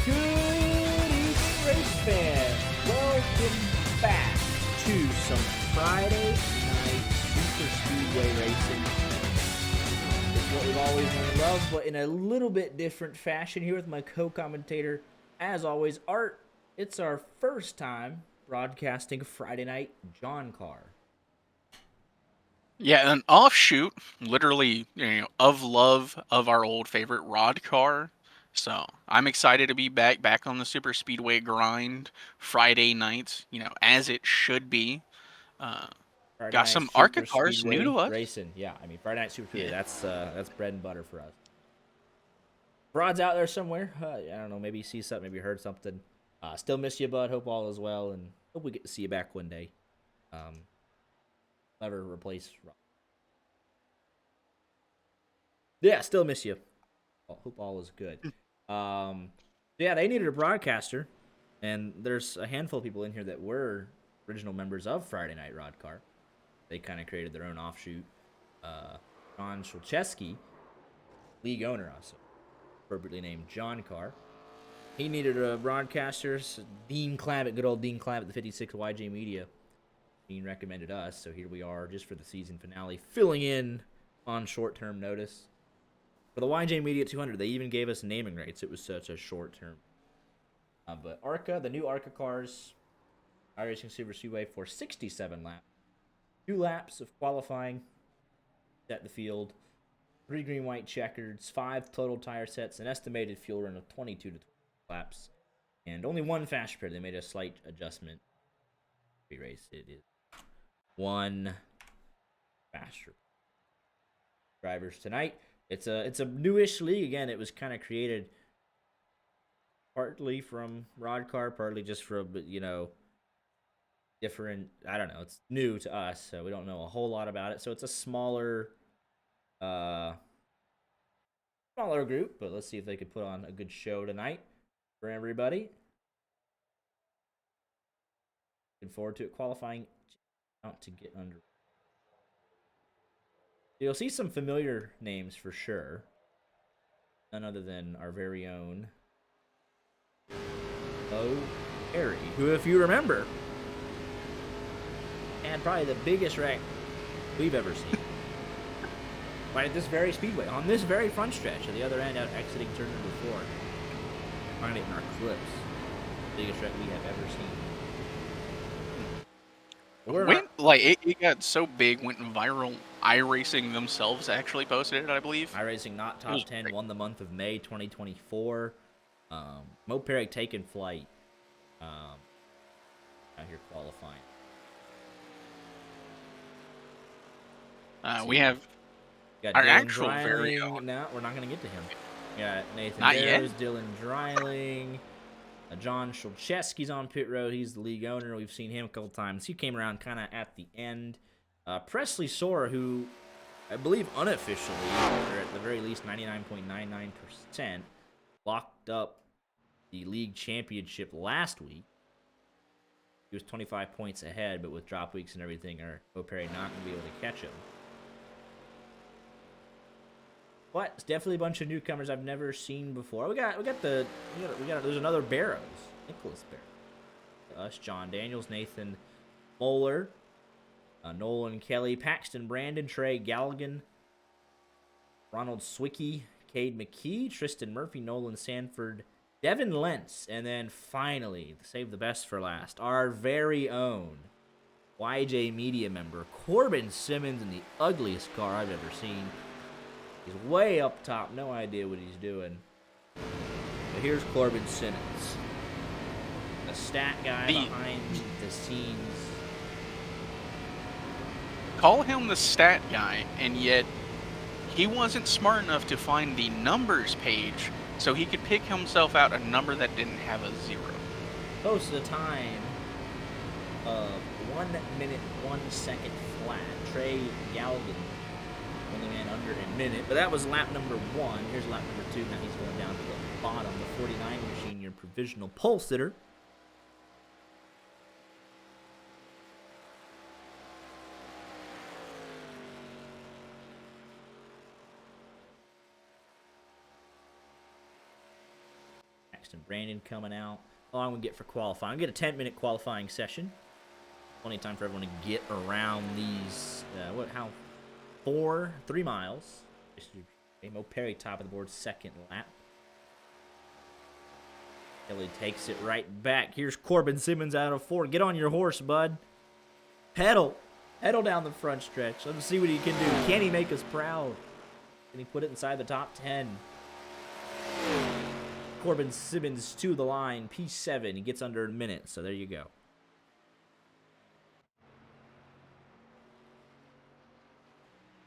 Good evening, race fans. Welcome back to some Friday night Superspeedway racing. It's what we've always known and loved, but in a little bit different fashion here with my co-commentator, as always, Art. It's our first time broadcasting Friday night JOHNCAR. Yeah, an offshoot, literally, of love of our old favorite rod car. So I'm excited to be back on the super speedway grind Friday nights, as it should be. Uh, Friday got night some ARCA Super cars new Speedway to us. racing. Yeah, I mean Friday night Super Speedway. Yeah. That's bread and butter for us. Rod's out there somewhere. I don't know. Maybe you see something. Maybe you heard something. Still miss you, bud. Hope all is well, and hope we get to see you back one day. Never replace Rod. Yeah, still miss you. Hope all is good. Yeah, they needed a broadcaster, and there's a handful of people in here that were original members of Friday Night Rod Car. They kind of created their own offshoot. John Shulcheski, league owner, also appropriately named JOHNCAR. He needed a broadcaster. So Dean Clabbett, good old Dean Clabbett, the 56 YJ Media. Dean recommended us, so here we are just for the season finale, filling in on short-term notice. For the YJ Media 200, they even gave us naming rights. It was such a short term. But ARCA, the new ARCA cars, iRacing Superspeedway for 67 laps. 2 laps of qualifying, set the field. 3 green, white checkers, 5 total tire sets, an estimated fuel run of 22 to 20 laps, and only 1 fast repair. They made a slight adjustment. Race, it is 1 faster drivers tonight. It's a newish league again. It was kind of created partly from Rod Car, partly just from different. I don't know. It's new to us, so we don't know a whole lot about it. So it's a smaller group, but let's see if they could put on a good show tonight for everybody. Looking forward to it. Qualifying out to get under. You'll see some familiar names for sure. None other than our very own Harry, who, if you remember, had probably the biggest wreck we've ever seen. Right at this very speedway, on this very front stretch, at the other end, out exiting turn number 4. Find it in our clips. Biggest wreck we have ever seen. It got so big, went viral. iRacing themselves actually posted it, I believe. iRacing not top 10, great. won the month of May 2024. Mo Perrig taking flight. Out here qualifying. We have our Dylan actual Dreiling. very own. No, we're not going to get to him. Got Nathan Not Darrows, yet. Dylan Dreiling. John Shulcheski's on pit road. He's the league owner. We've seen him a couple times. He came around kind of at the end. Presley Sora, who I believe unofficially, or at the very least 99.99%, locked up the league championship last week. He was 25 points ahead, but with drop weeks and everything, Mo Perry not going to be able to catch him. But it's definitely a bunch of newcomers I've never seen before. There's another Barrows, Nicholas Barrows. Us, John Daniels, Nathan Moeller, Nolan Kelly, Paxton Brandon, Trey Galligan, Ronald Swicky, Cade McKee, Tristan Murphy, Nolan Sanford, Devin Lentz, and then finally, save the best for last, our very own YJ Media member, Corbin Simmons, in the ugliest car I've ever seen. He's way up top, no idea what he's doing. But here's Corbin Simmons, the stat guy behind the scenes. Call him the stat guy, and yet he wasn't smart enough to find the numbers page so he could pick himself out a number that didn't have a 0. Posted a time of 1 minute, 1 second flat. Trey Galligan, only man under a minute, but that was lap number 1. Here's lap number 2. Now he's going down to the bottom. The 49 machine, your provisional pole sitter. Paxton Brandon coming out. How long we get for qualifying? We get a 10-minute qualifying session. Plenty of time for everyone to get around these, 3 miles. Mo Perry, top of the board, second lap. Kelly takes it right back. Here's Corbin Simmons out of 4. Get on your horse, bud. Pedal. Pedal down the front stretch. Let's see what he can do. Can he make us proud? Can he put it inside the top 10? Corbin Simmons to the line. P7. He gets under a minute, so there you go.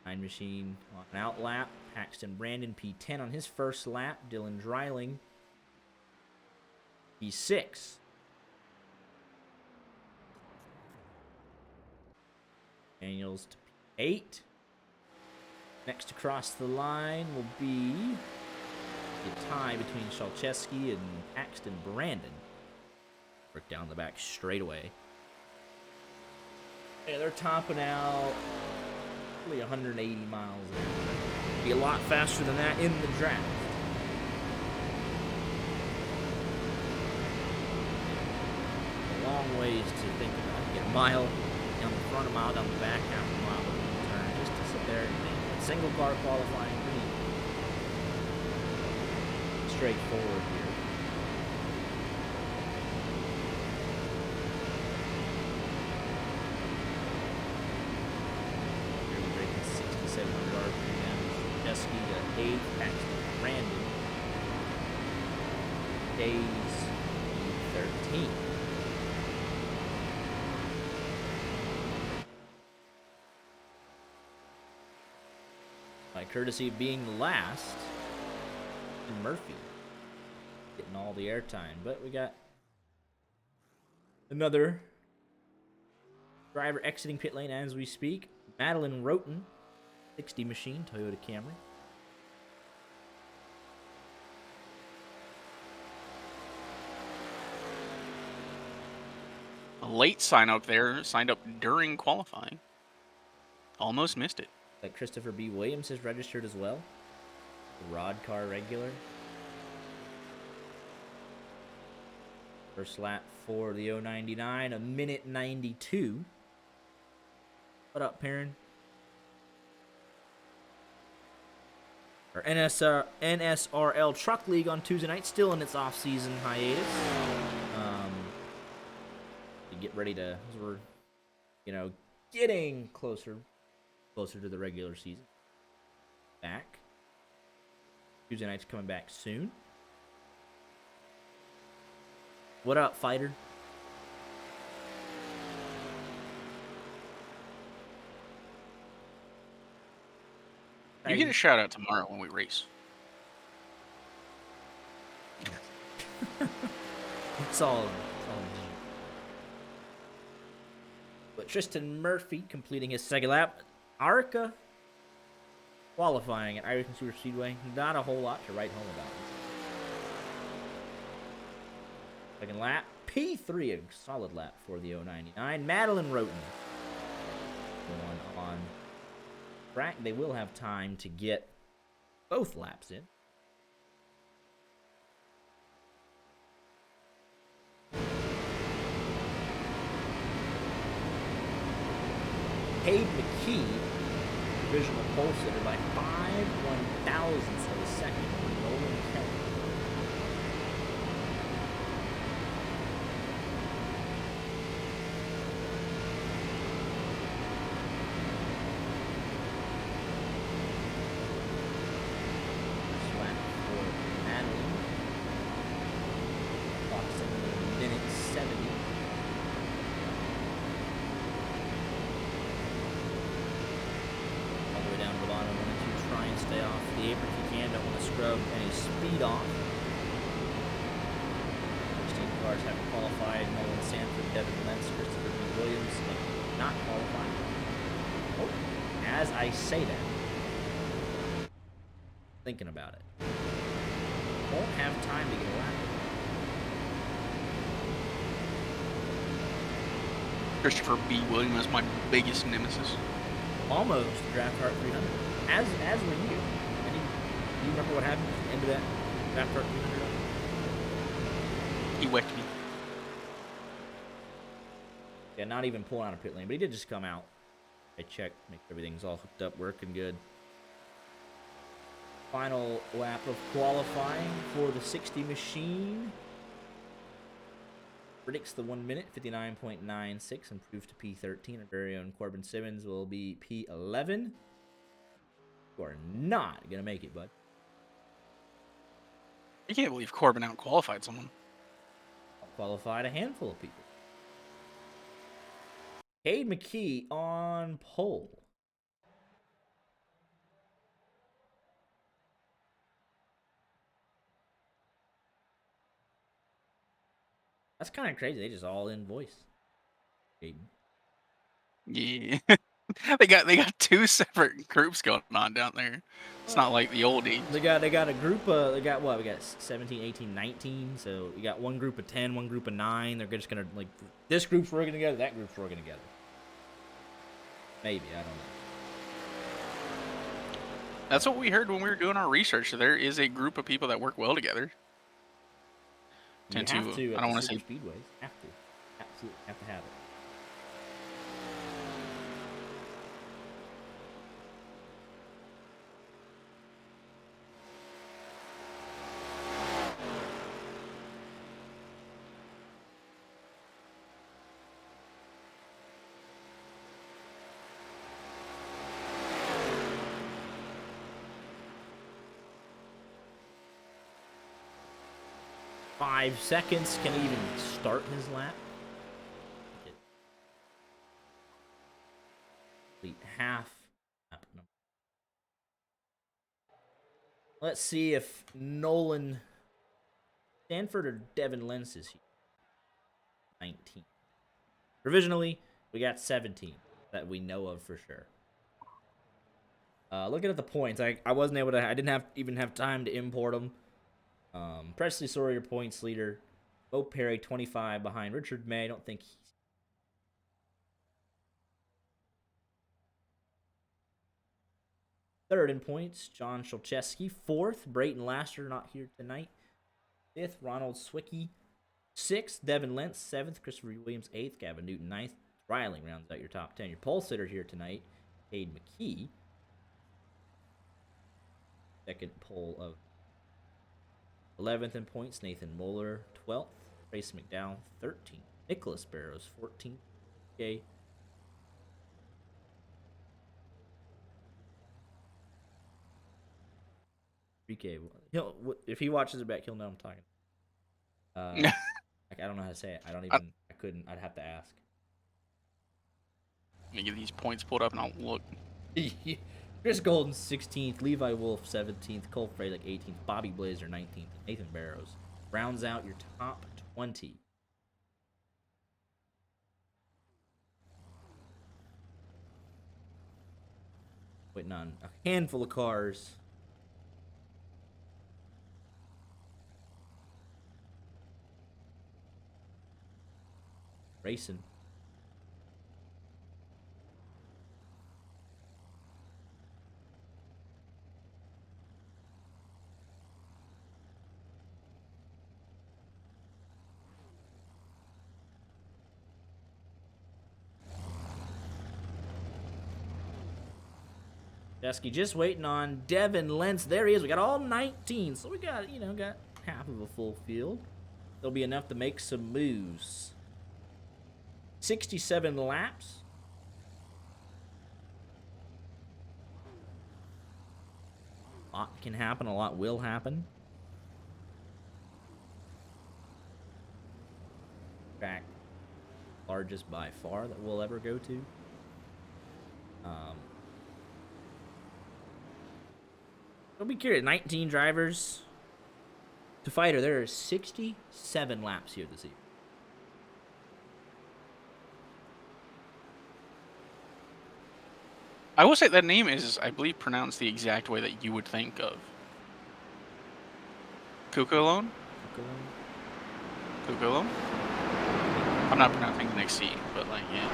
Nine Machine on an out lap. Paxton Brandon, P10 on his first lap. Dylan Dreiling, P6. Daniels to P8. Next across the line will be a tie between Shalcheski and Paxton Brandon. Work down the back straightaway. Yeah, they're topping out 180 miles there. Be a lot faster than that in the draft. A long ways to think about. Get a mile down the front, a mile down the back, half a mile in the turn, just to sit there and think. Single car qualifying, pretty straightforward here. Breaking 6,700 RPM. Jeski to 8. Paxton Brandon stays 13. By courtesy of being last, and Murphy getting all the airtime. But we got another driver exiting pit lane as we speak. Madeline Roten, 60 Machine, Toyota Camry. A late sign up there, signed up during qualifying. Almost missed it. Like Christopher B. Williams is registered as well. The Rod Car regular. First lap for the 099, a minute 92. What up, Perrin? Our NSRL Truck League on Tuesday night, still in its off-season hiatus. To get ready to, as we're, getting closer to the regular season. Back. Tuesday night's coming back soon. What up, fighter? You get a shout out tomorrow when we race. It's all but Tristan Murphy completing his second lap. ARCA qualifying at iRacing Superspeedway. Not a whole lot to write home about. Second lap. P3, a solid lap for the 099. Madeline Roten going on track. They will have time to get both laps in. Cade McKee, divisional pole sitter by 5/1000ths of a second for Nolan Kelly. First lap for Madeline. Approximately minute 70. Down to the bottom, wanting to try and stay off the apron if you can. Don't want to scrub any speed off. 16 cars have qualified. Nolan Sanford, Devin Lentz, Christopher B. Williams not qualified. Oh, as I say that, thinking about it, won't have time to get a lap. Christopher B. Williams is my biggest nemesis. Almost Draft Heart 300. As were you. Do you remember what happened at the end of that Draft Heart 300? wicked. Yeah, not even pulling out of pit lane, but he did just come out. I checked, make sure everything's all hooked up, working good. Final lap of qualifying for the 60 machine. Predicts the 1 minute, 59.96, improved to P13. Our very own Corbin Simmons will be P11. You are not going to make it, bud. I can't believe Corbin out-qualified someone. Qualified a handful of people. Cade McKee on pole. That's kind of crazy. They just all invoice. Caden. Yeah. they got two separate groups going on down there. It's not like the old days. They got a group of, they got what? We got 17, 18, 19. So you got one group of 10, one group of 9. They're just going to, like, this group's working together, that group's working together. Maybe, I don't know. That's what we heard when we were doing our research. There is a group of people that work well together. You have to. I don't want to say Speedways. Have to. Absolutely have to have it. Five seconds. Can he even start his lap? Complete half lap number. Let's see if Nolan Stanford or Devin Lentz is here. 19. Provisionally, we got 17 that we know of for sure. Looking at the points, I wasn't able to. I didn't even have time to import them. Presley Sawyer, points leader. Bo Perry, 25 behind Richard May. I don't think he's... Third in points, John Szulczewski. Fourth, Brayton Laster, not here tonight. Fifth, Ronald Swicky. Sixth, Devin Lentz. Seventh, Christopher Williams. Eighth, Gavin Newton. Ninth, Riling rounds out your top 10. Your pole sitter here tonight, Cade McKee. Second pole of 11th in points, Nathan Moeller. 12th, Trace McDowell. 13th, Nicholas Barrows. 14th, okay. PK, if he watches it back, he'll know I'm talking. I don't know how to say it. I'd have to ask. Let me get these points pulled up and I'll look. Chris Golden, 16th. Levi Wolf, 17th. Cole Fralick, 18th. Bobby Blazer, 19th. Nathan Barrows rounds out your top 20. Waiting on a handful of cars. Racing. Jesky just waiting on Devin Lentz. There he is. We got all 19. So we got, got half of a full field. There'll be enough to make some moves. 67 laps. A lot can happen. A lot will happen. Track largest by far that we'll ever go to. I'll be curious. 19 drivers to fight her. There are 67 laps here this evening. I will say that name is, I believe, pronounced the exact way that you would think of. Cuculone? Cuculone? I'm not pronouncing the next C, but yeah.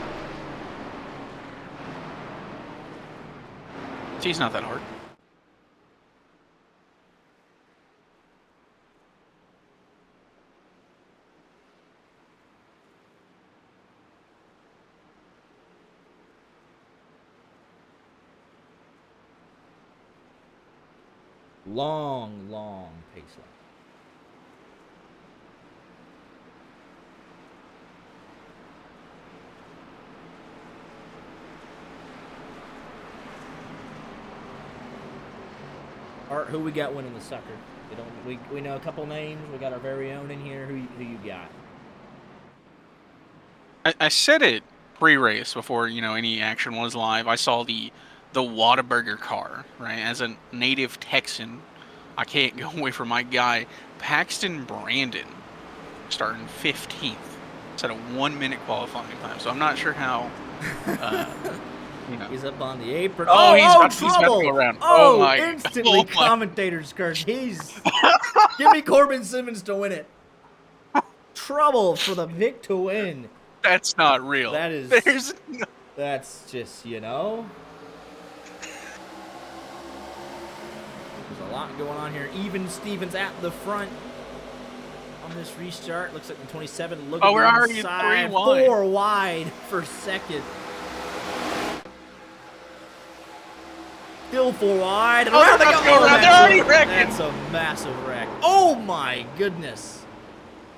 C's not that hard. Long pace lap. Art, who we got winning the sucker? We know a couple names. We got our very own in here. Who you got? I said it pre-race before any action was live. I saw the Whataburger car, right? As a native Texan, I can't go away from my guy Paxton Brandon starting 15th. It's at a 1-minute qualifying time, so I'm not sure how. He's up on the apron. He's about trouble! to go around. Oh, my! Instantly commentator's curse. Give me Corbin Simmons to win it. Trouble for the Vic to win. That's not real. That is. That's just There's a lot going on here. Even Stevens at the front on this restart. Looks like the 27. Look at we're already 3 wide. 4 wide for second. Still 4 wide. And around they go. They're already wrecking. That's a massive wreck. Oh my goodness.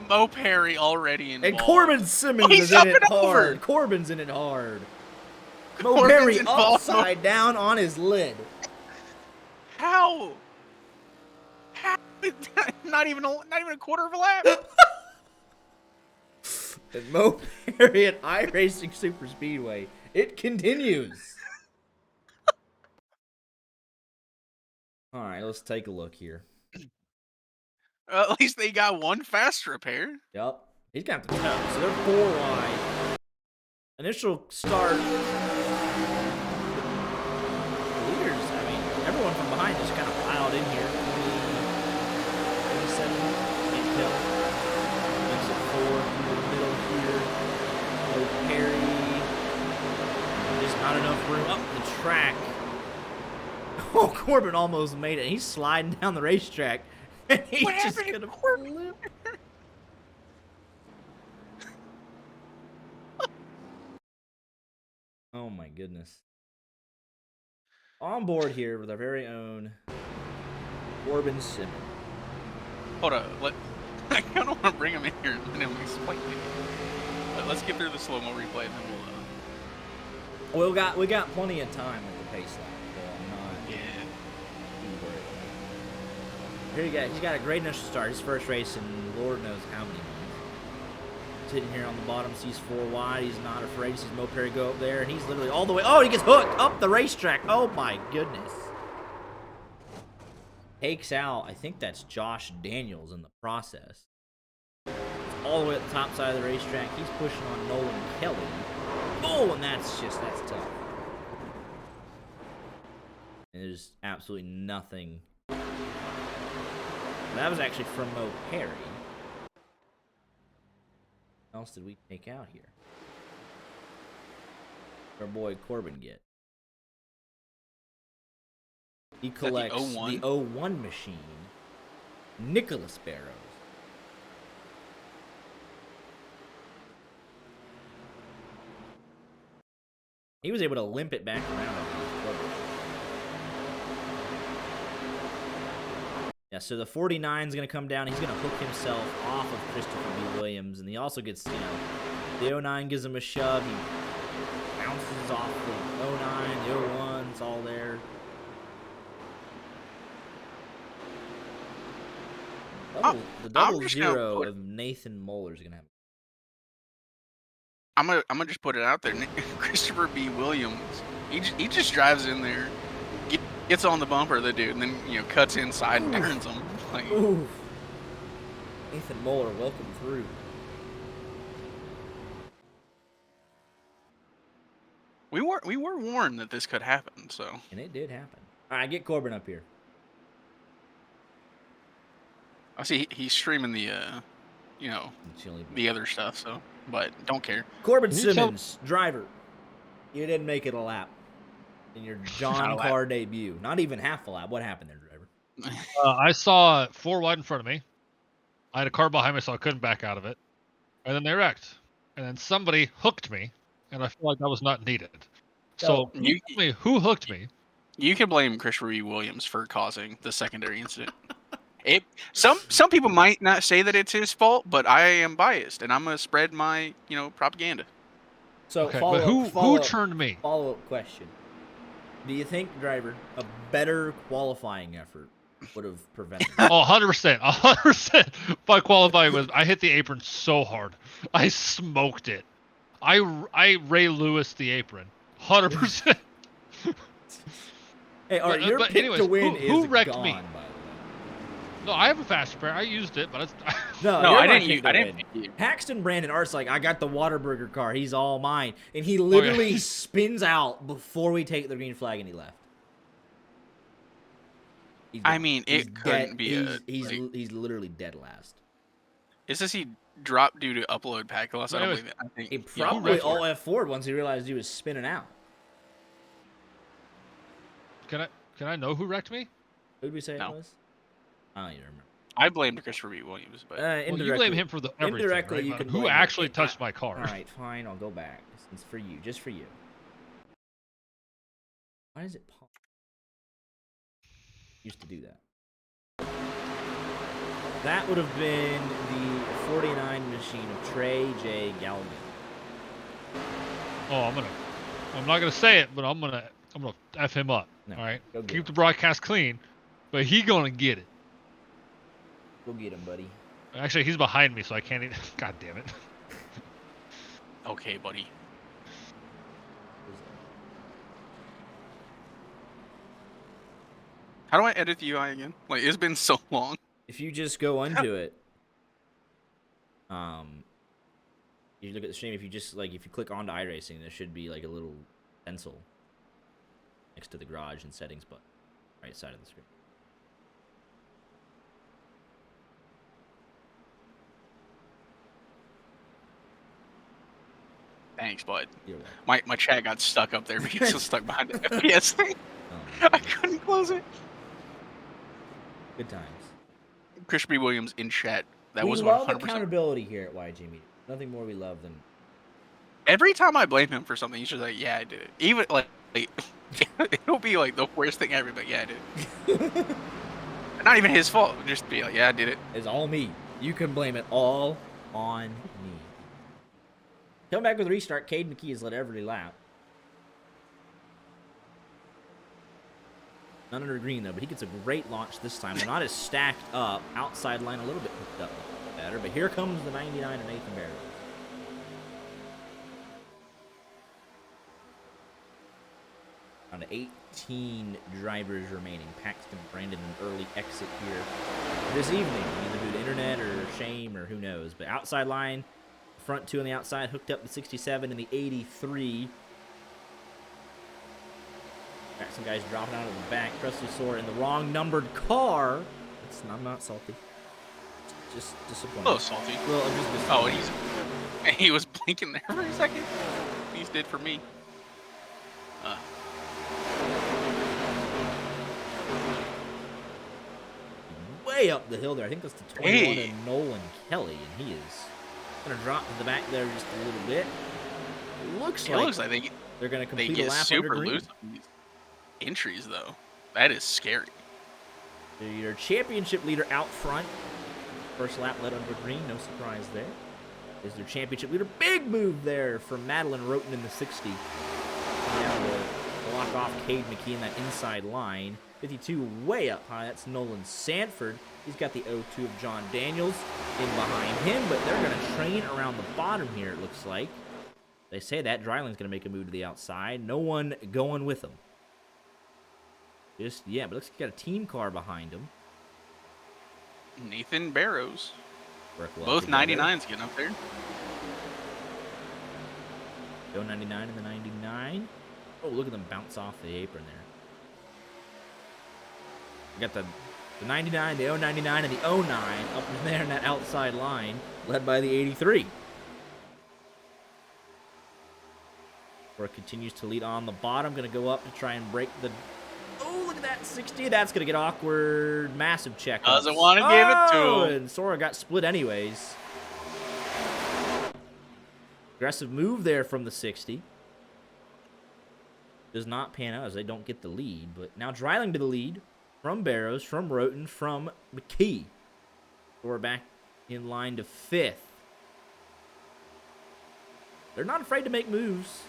Mo Perry already involved. And Corbin Simmons is in it hard. Corbin's in it hard. Mo Perry upside down on his lid. How? Not even a quarter of a lap. And Mo Perry at iRacing Superspeedway. It continues. All right, let's take a look here. At least they got one fast repair. Yep. He's got the toe, so they're 4 wide. Initial start. The leaders, everyone from behind just kind of piled in here. 27, can't tell. Exit 4 through the middle here. No Perry. Just not enough room up the track. Oh, Corbin almost made it. He's sliding down the racetrack. And he's just going to flip. Oh, my goodness. On board here with our very own Corbin Simmons. Hold up. I kind of want to bring him in here and let him explain it. Let's get through the slow-mo replay and then we'll... We got plenty of time at the pace line. Here he's got a great initial start. His first race in Lord knows how many months. Sitting here on the bottom, sees 4 wide. He's not afraid. He sees Mo Perry go up there, and he's literally all the way. Oh, he gets hooked up the racetrack. Oh my goodness. Takes out, I think that's Josh Daniels in the process. All the way at the top side of the racetrack. He's pushing on Nolan Kelly. Oh, and that's tough. And there's absolutely nothing. That was actually from Mo Perry. What else did we take out here? Our boy Corbin get. He collects the 01 machine. Nicholas Barrows. He was able to limp it back around. Yeah, so the 49 is going to come down. He's going to hook himself off of Christopher B. Williams. And he also gets, the 09 gives him a shove. He bounces off the 09, the 01. It's all there. The double zero of Nathan Moeller is going to happen. I'm gonna just put it out there. Christopher B. Williams, he just drives in there, gets on the bumper of the dude, and then cuts inside and turns him. Like, oof. Nathan Moeller, welcome through. We were warned that this could happen, so. And it did happen. All right, get Corbin up here. I see he's streaming the the other stuff, so, but don't care. Corbin Simmons, driver. You didn't make it a lap in your JOHNCAR debut. Not even half a lap. What happened there, driver? I saw 4 wide in front of me. I had a car behind me, so I couldn't back out of it. And then they wrecked. And then somebody hooked me, and I feel like that was not needed. So you tell me who hooked me, You can blame Christopher B. Williams for causing the secondary incident. Some people might not say that it's his fault, but I am biased, and I'm gonna spread my propaganda. So Okay, but who turned me? Follow-up question. Do you think, driver, a better qualifying effort would have prevented it? Oh, 100%. 100%. By qualifying was I hit the apron so hard. I smoked it. I Ray Lewis the apron. 100%. Hey, all right, your but pick anyways, to win who is wrecked gone, me? by the way. No, I have a fast repair. I used it, but it's No, I you're my didn't. pick to I didn't win. pick you. Paxton Brandon Art's like, I got the Whataburger car. He's all mine. And he literally spins out before we take the green flag and he left. I mean, it couldn't be he's literally dead last. Is this he dropped due to upload pack loss? I don't believe it. I think He probably wrecked all it. F4'd once he realized he was spinning out. Can I know who wrecked me? Who did we say No. it was? I don't even remember. I blamed Christopher B. Williams, but Well, you blame him for the everything, indirectly, right? you But can who blame actually it. touched my car? All right, fine. I'll go back. It's for you, just for you. Why is it pop? Used to do that. That would have been the 49 machine of Trey J. Galvin. Oh, I'm not gonna say it, but I'm gonna f him up. No, all right, go get keep him. the broadcast clean, but he gonna get it. Go get him, buddy. Actually, he's behind me, so I can't even. God damn it. okay, buddy. How do I edit the UI again? Like, it's been so long. If you just go into it, you look at the stream. If you just if you click onto iRacing, there should be like a little pencil next to the garage and settings button, right side of the screen. Thanks, bud. You're welcome. My chat got stuck up there because it was stuck behind the FPS thing. Oh, I couldn't close it. good times. Christopher B. Williams in chat. That we was love 100%. accountability here at YG Media. Nothing more we love than. Every time I blame him for something, he's just like, "Yeah, I did it." Even like it'll be like the worst thing ever, but yeah, I did it. Not even his fault. Just be like, "Yeah, I did it." It's all me. You can blame it all on me. Come back with restart. Cade McKee has led every lap. Not under green, though, but he gets a great launch this time. They're not as stacked up. Outside line a little bit hooked up better, but here comes the 99 of Nathan Barrow. Down to 18 drivers remaining. Paxton Brandon an early exit here this evening. Either due to internet or shame or who knows. But outside line, front two on the outside, hooked up the 67 and the 83. Got some guys dropping out of the back. Presley Soar in the wrong numbered car. I'm not salty. Just disappointed. Oh, salty. Well, I'm just disappointed. Oh, he was blinking there for a second. He did for me. Way up the hill there. I think that's the 21 Hey. of Nolan Kelly, and he is going to drop to the back there just a little bit. It looks like they're going to they complete a get lap super under green. loose on these entries, though. That is scary. Your championship leader out front. First lap led under green. No surprise there. Is their championship leader. Big move there from Madeline Roten in the 60. Down to block off Cade McKee in that inside line. 52 way up high. That's Nolan Sanford. He's got the 0-2 of John Daniels in behind him, but they're going to train around the bottom here, it looks like. They say that Dryland's going to make a move to the outside. No one going with him. But it looks like he got a team car behind him. Nathan Barrows. Work well Both together. 99s getting up there. Go 99 and the 99. Oh, look at them bounce off the apron there. We got the 99, the 099, and the 09 up in there in that outside line, led by the 83. Where it continues to lead on the bottom. Going to go up to try and break the... Oh, look at that 60. That's going to get awkward. Massive check. Doesn't want to give it to him. And Sora got split anyways. Aggressive move there from the 60. does not pan out as they don't get the lead. But now Dreiling to the lead from Barrows, from Roten, from McKee. So we're back in line to 5th. They're not afraid to make moves.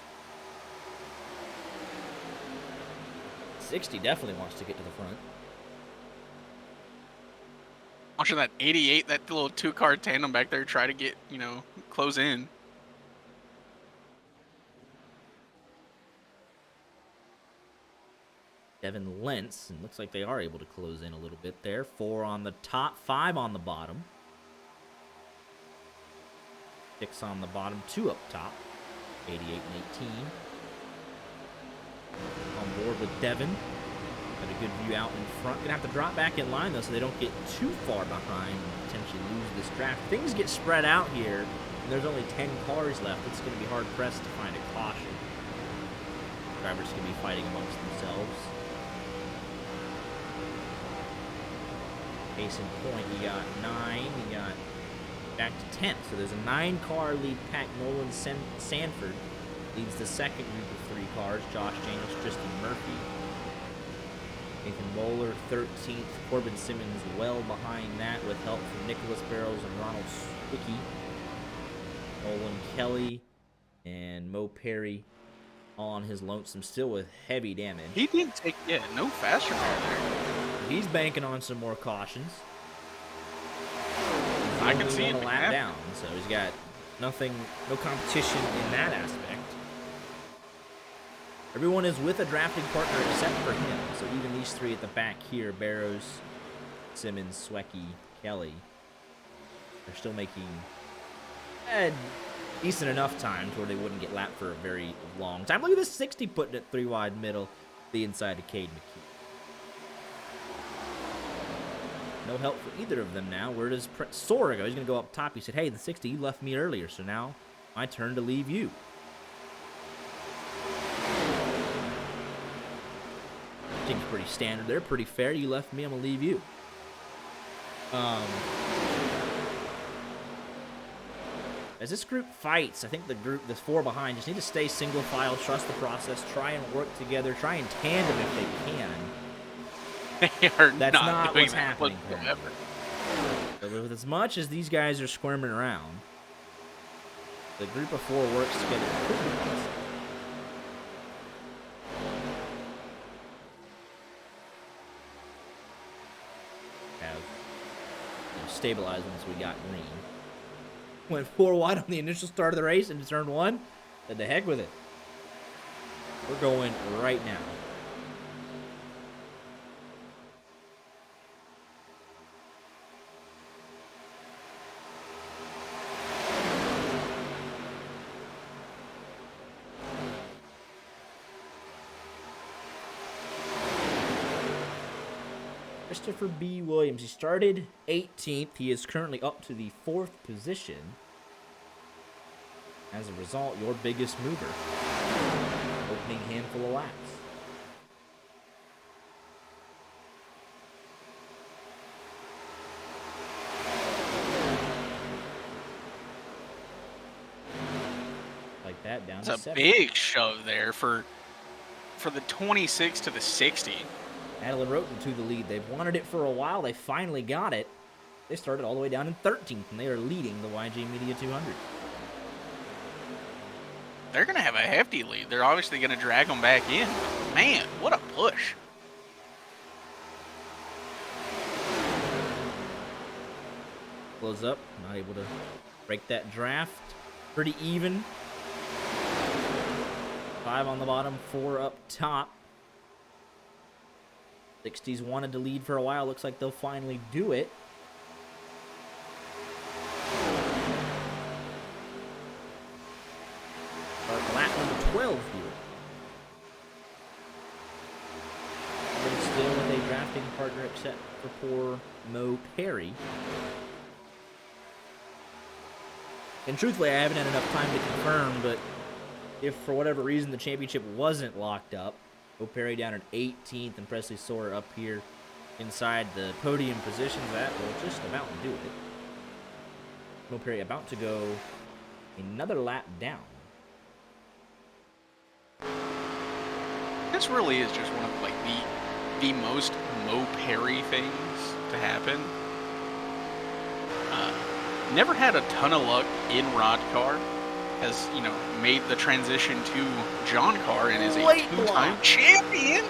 60 definitely wants to get to the front. Watching that 88, that little 2-car tandem back there try to get, close in. Devin Lentz, and looks like they are able to close in a little bit there. 4 on the top, 5 on the bottom. 6 on the bottom, 2 up top. 88 and 18. On board with Devin. Got a good view out in front. Gonna have to drop back in line though so they don't get too far behind and potentially lose this draft. Things get spread out here, and there's only 10 cars left. It's gonna be hard pressed to find a caution. Drivers can be fighting amongst themselves. Case in point, you got 9, you got back to 10th. So there's a 9-car lead pack. Nolan Sanford leads the second group of 3 cars. Josh Daniels, Tristan Murphy. Nathan Moeller, 13th. Corbin Simmons well behind that with help from Nicholas Barrows and Ronald Swicky. Nolan Kelly and Mo Perry all on his lonesome, still with heavy damage. He didn't take, no faster there. He's banking on some more cautions. I can see him it a lap down, so he's got no competition in that aspect. Everyone is with a drafting partner except for him. So even these 3 at the back here, Barrows, Simmons, Swecky, Kelly, they're still making a decent enough time to where they wouldn't get lapped for a very long time. Look at this 60 putting it 3 wide middle, the inside of Cade McKee. No help for either of them now. Where does Sora go? He's going to go up top. He said, hey, the 60, you left me earlier, so now my turn to leave you. Seems pretty standard there, pretty fair. You left me, I'm going to leave you. As this group fights, I think the 4 behind, just need to stay single file, trust the process, try and work together, try and tandem if they can. That's not what's happening whatsoever. So with as much as these guys are squirming around, the group of 4 works together pretty well. Have stabilized once we got green. Went 4 wide on the initial start of the race into turn 1. Said the heck with it. We're going right now. Christopher B. Williams. He started 18th. He is currently up to the 4th position. As a result, your biggest mover. Opening handful of laps. Like that down to 7. It's a big shove there for the 26 to the 60. Madeline Roten to the lead. They've wanted it for a while. They finally got it. They started all the way down in 13th, and they are leading the YJ Media 200. They're going to have a hefty lead. They're obviously going to drag them back in. Man, what a push. Close up. Not able to break that draft. Pretty even. 5 on the bottom, 4 up top. 60s wanted to lead for a while. Looks like they'll finally do it. Start lap number 12 here. But still with a drafting partner except for poor Mo Perry. And truthfully, I haven't had enough time to confirm, but if for whatever reason the championship wasn't locked up, Mo Perry down at 18th and Presley Sora up here inside the podium positions, that will just about do it. Mo Perry about to go another lap down. This really is just one of like the most Mo Perry things to happen. Never had a ton of luck in RODCAR. Has, you know, made the transition to JOHNCAR and is a Late two-time block. champion.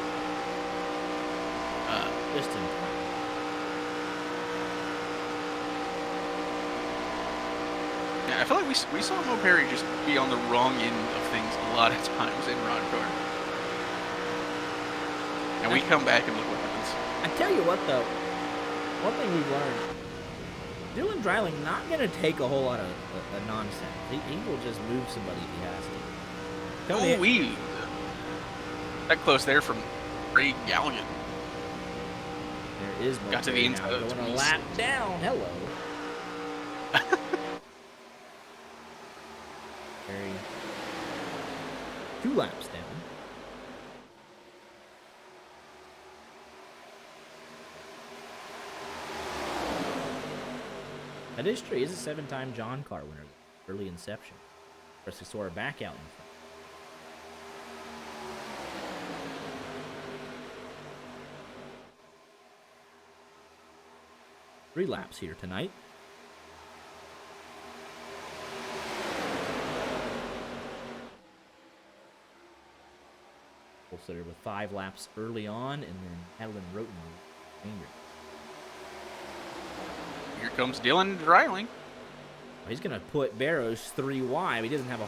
Just in time. Yeah, I feel like we saw Mo Perry just be on the wrong end of things a lot of times in RODCAR. And we come back and look what happens. I tell you what, though, one thing we've learned, Dylan Dreiling not going to take a whole lot of nonsense. He will just move somebody if he has to. Tony, We that close there from Ray Galligan. there is Mo Got to the Perry inside now, of the going a 26. lap down. Hello. Perry. 2 laps down. That is true. He's a 7-time JOHNCAR winner. Early inception. Prescasora back out in front. Three laps here tonight. Consider with 5 laps early on, and then Helen Roten remainder. Here comes Dylan Dreiling. He's going to put Barrows 3 wide. He doesn't have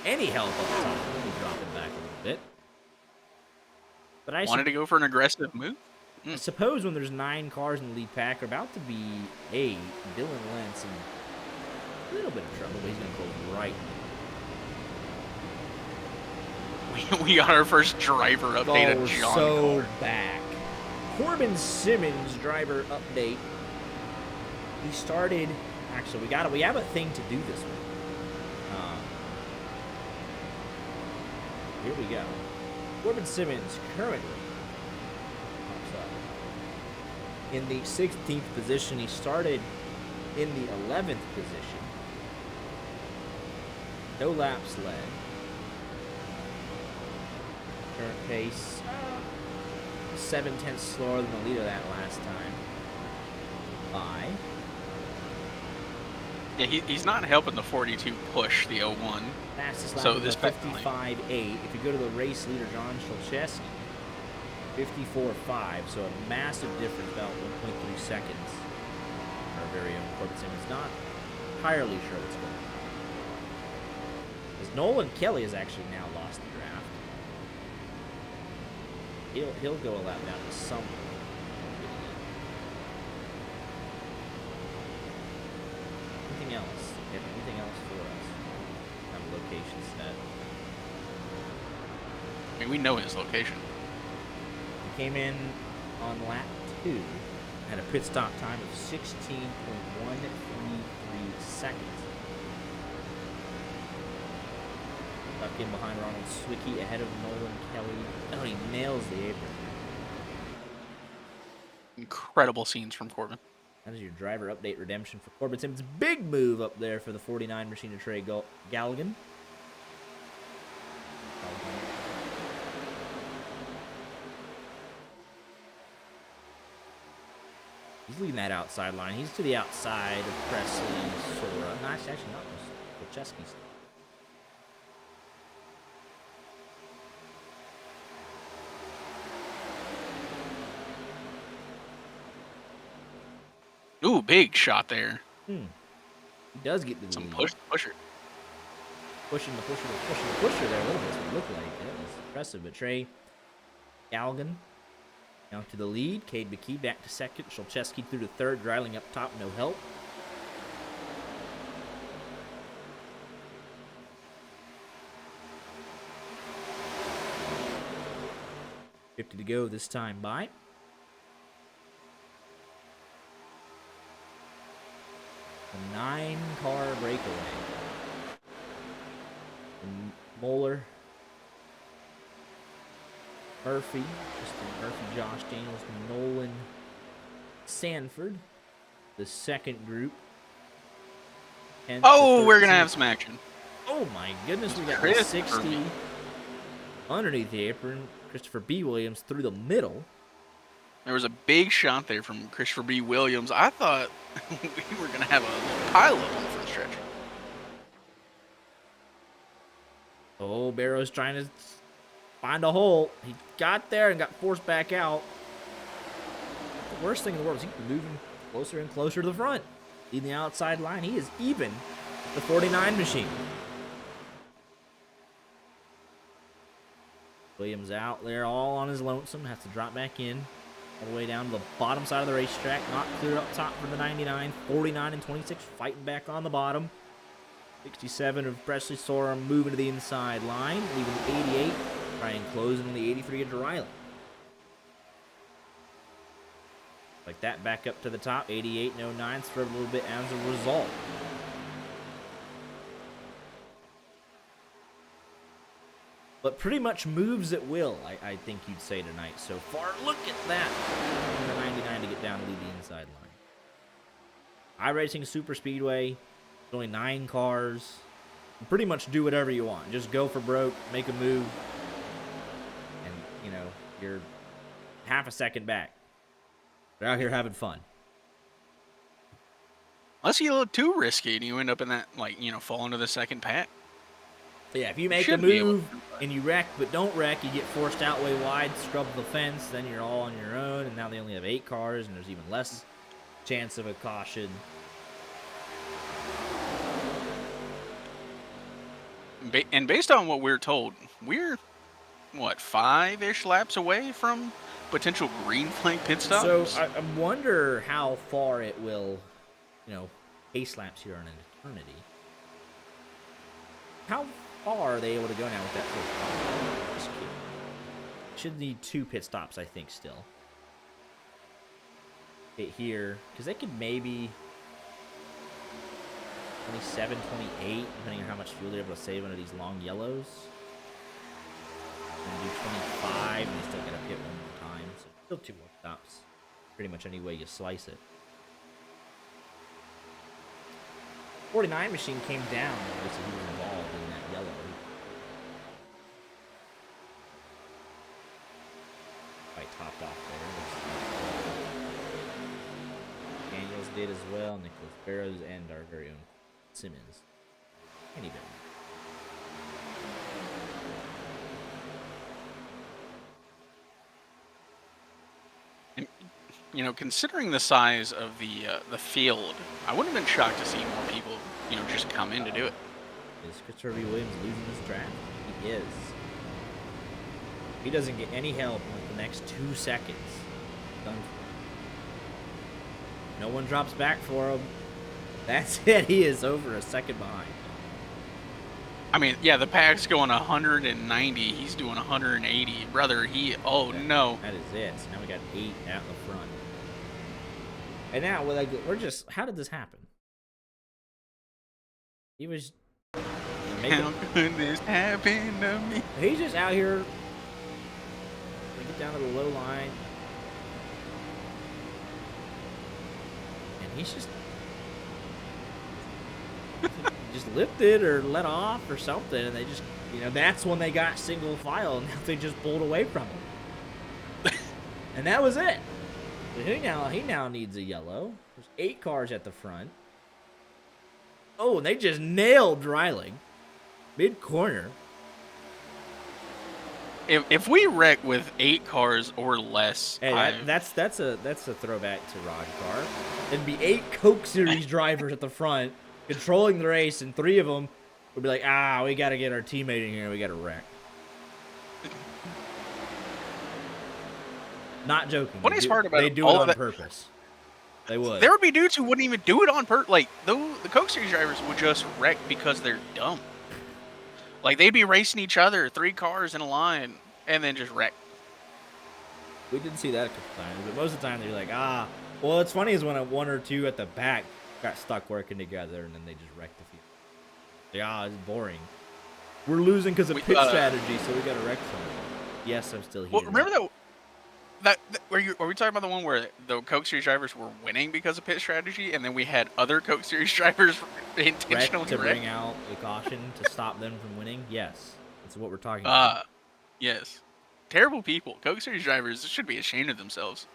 any help up top. Let me drop him back a little bit. But I Wanted to go for an aggressive move. I suppose when there's 9 cars in the lead pack, or about to be 8, Dylan Lentz in a little bit of trouble, but he's going to close right. We got our first driver update at Oh, JOHNCAR. so back. Corbin Simmons driver update. He started. Actually, we have a thing to do this one. Here we go. Corbin Simmons currently pops up in the 16th position. He started in the 11th position. No laps led. Current pace 7/10 slower than the leader that last time. By. Yeah, he's not helping the 42 push the 01. Fastest lap So was this a back- 55.8. If you go to the race leader, John Szulczewski, 54.5. So a massive difference, about 1.3 seconds. Our very own Corbin Simmons not entirely sure what's going on. Because Nolan Kelly has actually now lost the draft. He'll go a lap down to some point. Anything else? Have anything else for us? Have a location set. I mean, we know his location. He came in on lap 2 at a pit stop time of 16.133 seconds. Stuck in behind Ronald Swicky ahead of Nolan Kelly. Oh, he nails the apron. Incredible scenes from Corbin. That is your driver update redemption for Corbin Simmons. Big move up there for the 49 machine of Trey Galligan. He's leading that outside line. He's to the outside of Presley and Sora. No, actually not. Szulczewski's. Ooh, big shot there. He does get to the Some lead. pusher. Pushing the pusher there a little bit. That's what it looked like. That was impressive. But Trey Galligan down to the lead. Cade McKee back to second. Szulczewski through to third. Dreiling up top. No help. $50 to go this time by. A 9-car breakaway. And Moeller, Murphy, Justin Murphy, Josh Daniels, Nolan Sanford, the second group. Oh, we're gonna have some action. Oh my goodness, we got Chris 60 Murphy. underneath the apron. Christopher B. Williams through the middle. There was a big shot there from Christopher B. Williams. I thought we were going to have a little pileup on the front stretch. Oh, Barrow's trying to find a hole. He got there and got forced back out. The worst thing in the world is he's moving closer and closer to the front. In the outside line, he is even the 49 machine. Williams out there all on his lonesome. Has to drop back in. All the way down to the bottom side of the racetrack. Not clear up top for the 99. 49 and 26 fighting back on the bottom. 67 of Presley Sorum moving to the inside line. Leaving 88. Trying closing on the 83 of Riley. Like that back up to the top. 88 and 09 spread a little bit as a result. But pretty much moves at will, I think you'd say tonight so far. Look at that. The 99 to get down to lead the inside line. iRacing Superspeedway. Only 9 cars. You pretty much do whatever you want. Just go for broke, make a move. And, you know, you're half a second back. They're out here having fun. Unless you get a little too risky and you end up in that, like, you know, fall into the second pack. Yeah, if you make a Should be able move to. and you wreck but don't wreck, you get forced out way wide, scrub the fence, then you're all on your own, and now they only have 8 cars, and there's even less chance of a caution. And based on what we're told, we're, what, 5-ish laps away from potential green flag pit stops? So I wonder how far it will, you know, pace laps here in an eternity. How far are they able to go now with that first car? Just kidding. Should need 2 pit stops, I think, still. Hit here, because they could maybe 27, 28, depending on how much fuel they're able to save under these long yellows. And do 25, and they still gotta pit one more time. So still 2 more stops. Pretty much any way you slice it. 49 machine came down. Obviously, he was involved in that yellow. Probably topped off there. Daniels did as well. Nicholas Barrows and our very own Simmons. Any bit. And, you know, considering the size of the field, I wouldn't have been shocked to see more people, you know, just come in to do it. Is Christopher B. Williams losing this track? He is. He doesn't get any help in like the next 2 seconds. Done for. No one drops back for him. That's it. He is over a second behind. I mean, yeah, the pack's going 190. He's doing 180. Brother, no. That is it. So now we got 8 out in the front. And now we're just. How did this happen? He was. How could this happen to me? He's just out here. We get down to the low line. And he's just. Just lifted or let off or something, and they just, you know, that's when they got single file, and now they just pulled away from him. And that was it. So he now needs a yellow. There's 8 cars at the front. Oh, and they just nailed Dreiling. Mid-corner. If we wreck with 8 cars or less, Hey, that's a throwback to JOHNCAR. It'd be 8 Coke Series drivers at the front, controlling the race, and 3 of them would be like, we got to get our teammate in here. We got to wreck. Not joking. Funniest part about they do all it of on that- purpose. They would. there would be dudes who wouldn't even do it on purpose. Like, the Coke Series drivers would just wreck because they're dumb. Like, they'd be racing each other, 3 cars in a line, and then just wreck. We didn't see that a couple times, but most of the time they're like, well, what's funny is when 1 or 2 at the back got stuck working together, and then they just wrecked the field. Like, it's boring. We're losing because of pit strategy, so we got to wreck something. Yes, I'm still here. Well, remember that were we talking about the one where the Coke Series drivers were winning because of pit strategy, and then we had other Coke Series drivers intentionally to wreck? bring out the caution to stop them from winning? Yes. That's what we're talking about. Yes. Terrible people. Coke Series drivers should be ashamed of themselves.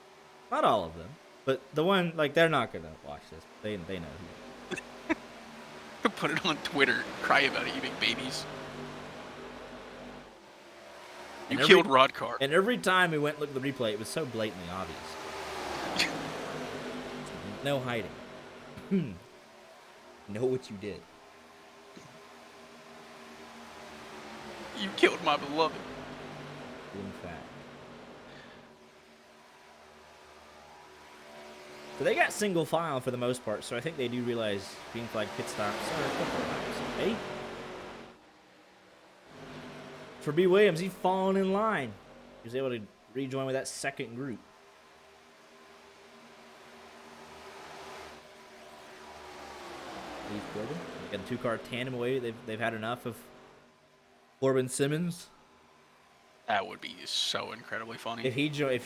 Not all of them, but the one like they're not gonna watch this. They know who. Put it on Twitter. Cry about it, you big babies. You killed Rod Carr. And every time we went and looked at the replay, it was so blatantly obvious. No hiding. Know what you did. You killed my beloved. In fact. So they got single file for the most part, so I think they do realize green flag pit stops are a couple of laps. Hey? For B. Williams, he's fallen in line. He was able to rejoin with that second group. Leaf Corbin. Got a two-car tandem away. They've had enough of Corbin Simmons. That would be so incredibly funny. If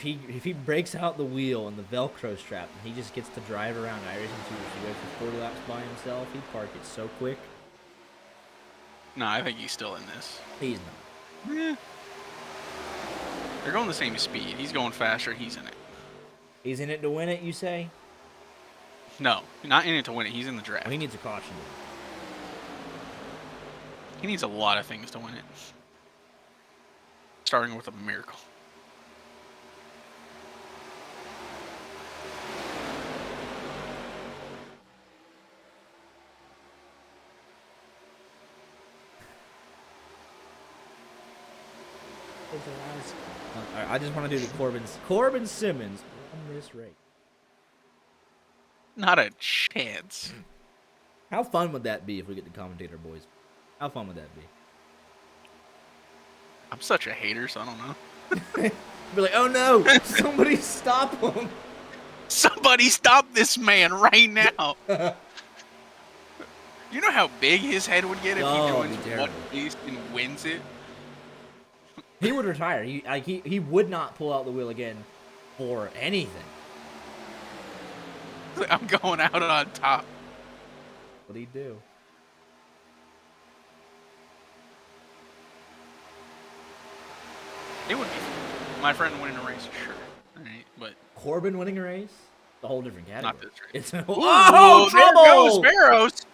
he breaks out the wheel and the Velcro strap and he just gets to drive around iRacing Superspeedway for 40 laps by himself, he'd park it so quick. No, I think he's still in this. He's not. Eh. They're going the same speed. He's going faster. He's in it. He's in it to win it, you say? No, not in it to win it. He's in the draft. Oh, he needs a caution. He needs a lot of things to win it. Starting with a miracle. I just want to do the Corbin Simmons on this race. Not a chance. How fun would that be if we get the commentator boys? How fun would that be? I'm such a hater, so I don't know. Be like, oh no, somebody stop him. Somebody stop this man right now. You know how big his head would get if he joins one race and wins it? He would retire. He would not pull out the wheel again for anything. I'm going out on top. What'd he do? It would be my friend winning a race, sure. All right, but Corbin winning a race? A whole different category. not this race. It's Oh, trouble! There goes Barrows.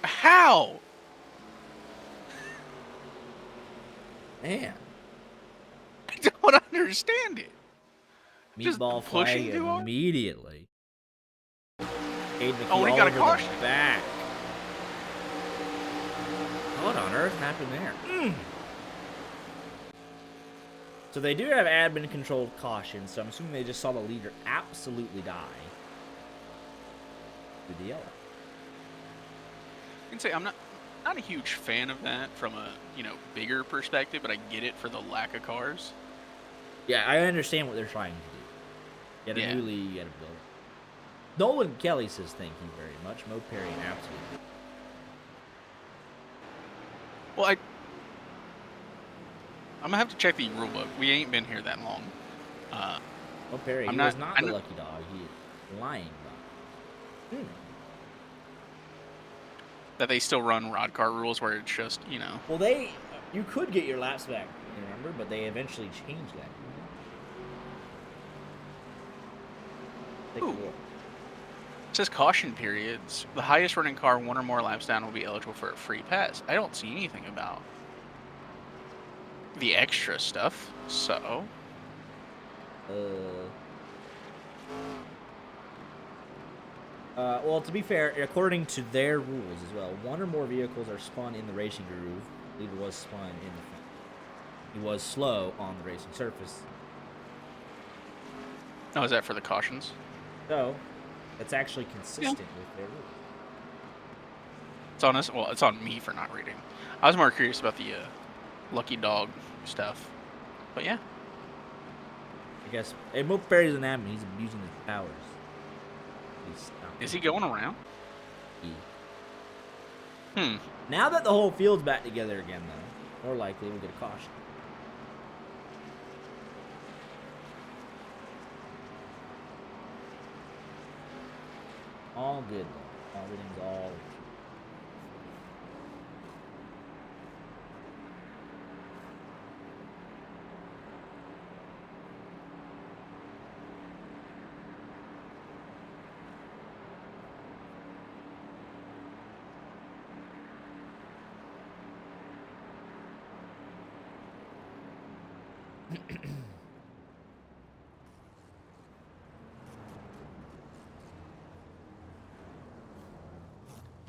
How? Man. I don't understand it. Meatball Just flag pushing too hard? immediately. Oh, he got a caution. Back. What on earth happened there? So they do have admin-controlled caution, so I'm assuming they just saw the leader absolutely die. With the yellow. I can say I'm not a huge fan of that from a bigger perspective, but I get it for the lack of cars. Yeah, I understand what they're trying to do. You gotta new league, you gotta build it. Nolan Kelly says thank you very much. Mo Perry, absolutely. Well, I'm gonna have to check the rule book. We ain't been here that long. Mo Perry, he was not the lucky dog. He is lying dog. That they still run rod car rules where it's just, Well, you could get your laps back, remember, but they eventually changed that. Ooh. It says caution periods. The highest running car 1 or more laps down will be eligible for a free pass. I don't see anything about the extra stuff, so. Well, to be fair, according to their rules as well, 1 or more vehicles are spun in the racing groove. I believe it was spun in the front. He was slow on the racing surface. Oh, is that for the cautions? So, it's actually consistent with their rules. It's on us. Well, it's on me for not reading. I was more curious about the lucky dog stuff, but yeah. I guess Mo Perry's an admin. He's abusing his powers. Is he going around? Now that the whole field's back together again, though, more likely we'll get a caution. All good, though. Everything's all.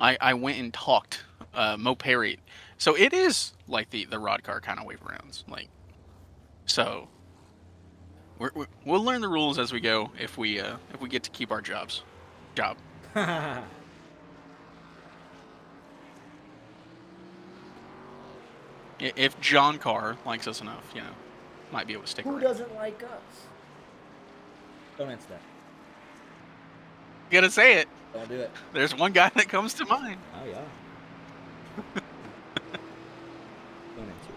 I went and talked Mo Perry. So it is like the rod car kind of wave rounds. Like, so we'll learn the rules as we go if we get to keep our job. If JOHNCAR likes us enough, might be able to stick Who around. doesn't like us? Don't answer that. You gotta say it. Don't do it. There's one guy that comes to mind. Oh, yeah. Don't answer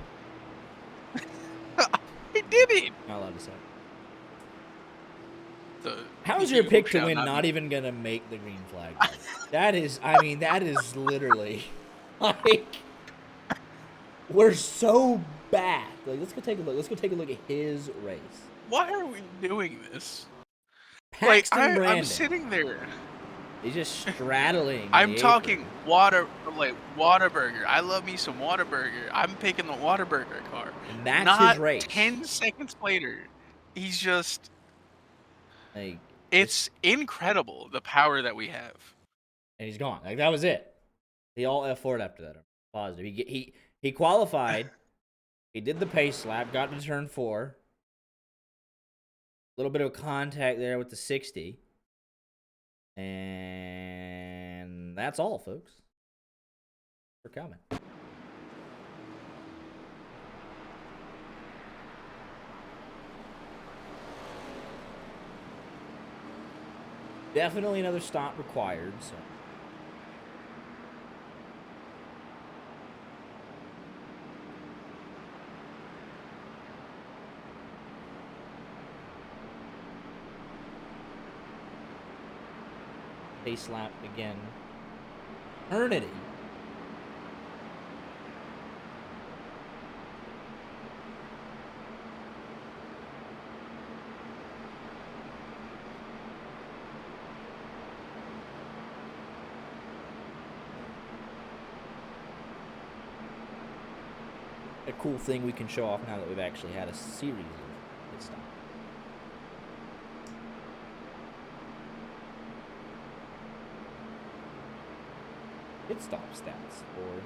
it. He did it. Not allowed to say. The How is your BQ pick to shall win not not be- even gonna make the green flag? That is, I mean, that is literally like we're so bad. Like, let's go take a look. Let's go take a look at his race. Why are we doing this? Paxton I'm Brandon. sitting there. He's just straddling. I'm the talking apron. Whataburger. I love me some Whataburger. I'm picking the Whataburger car. And that's Not his race. 10 seconds later, he's just. Like, It's incredible the power that we have. and he's gone. Like, that was it. He all F4'd after that. I'm positive. He qualified. He did the pace lap. Got to turn 4. A little bit of contact there with the 60. And that's all, folks. We're coming. Definitely another stop required, so. Pace lap again. Eternity. A cool thing we can show off now that we've actually had a series of pit stops. Pit stop stats for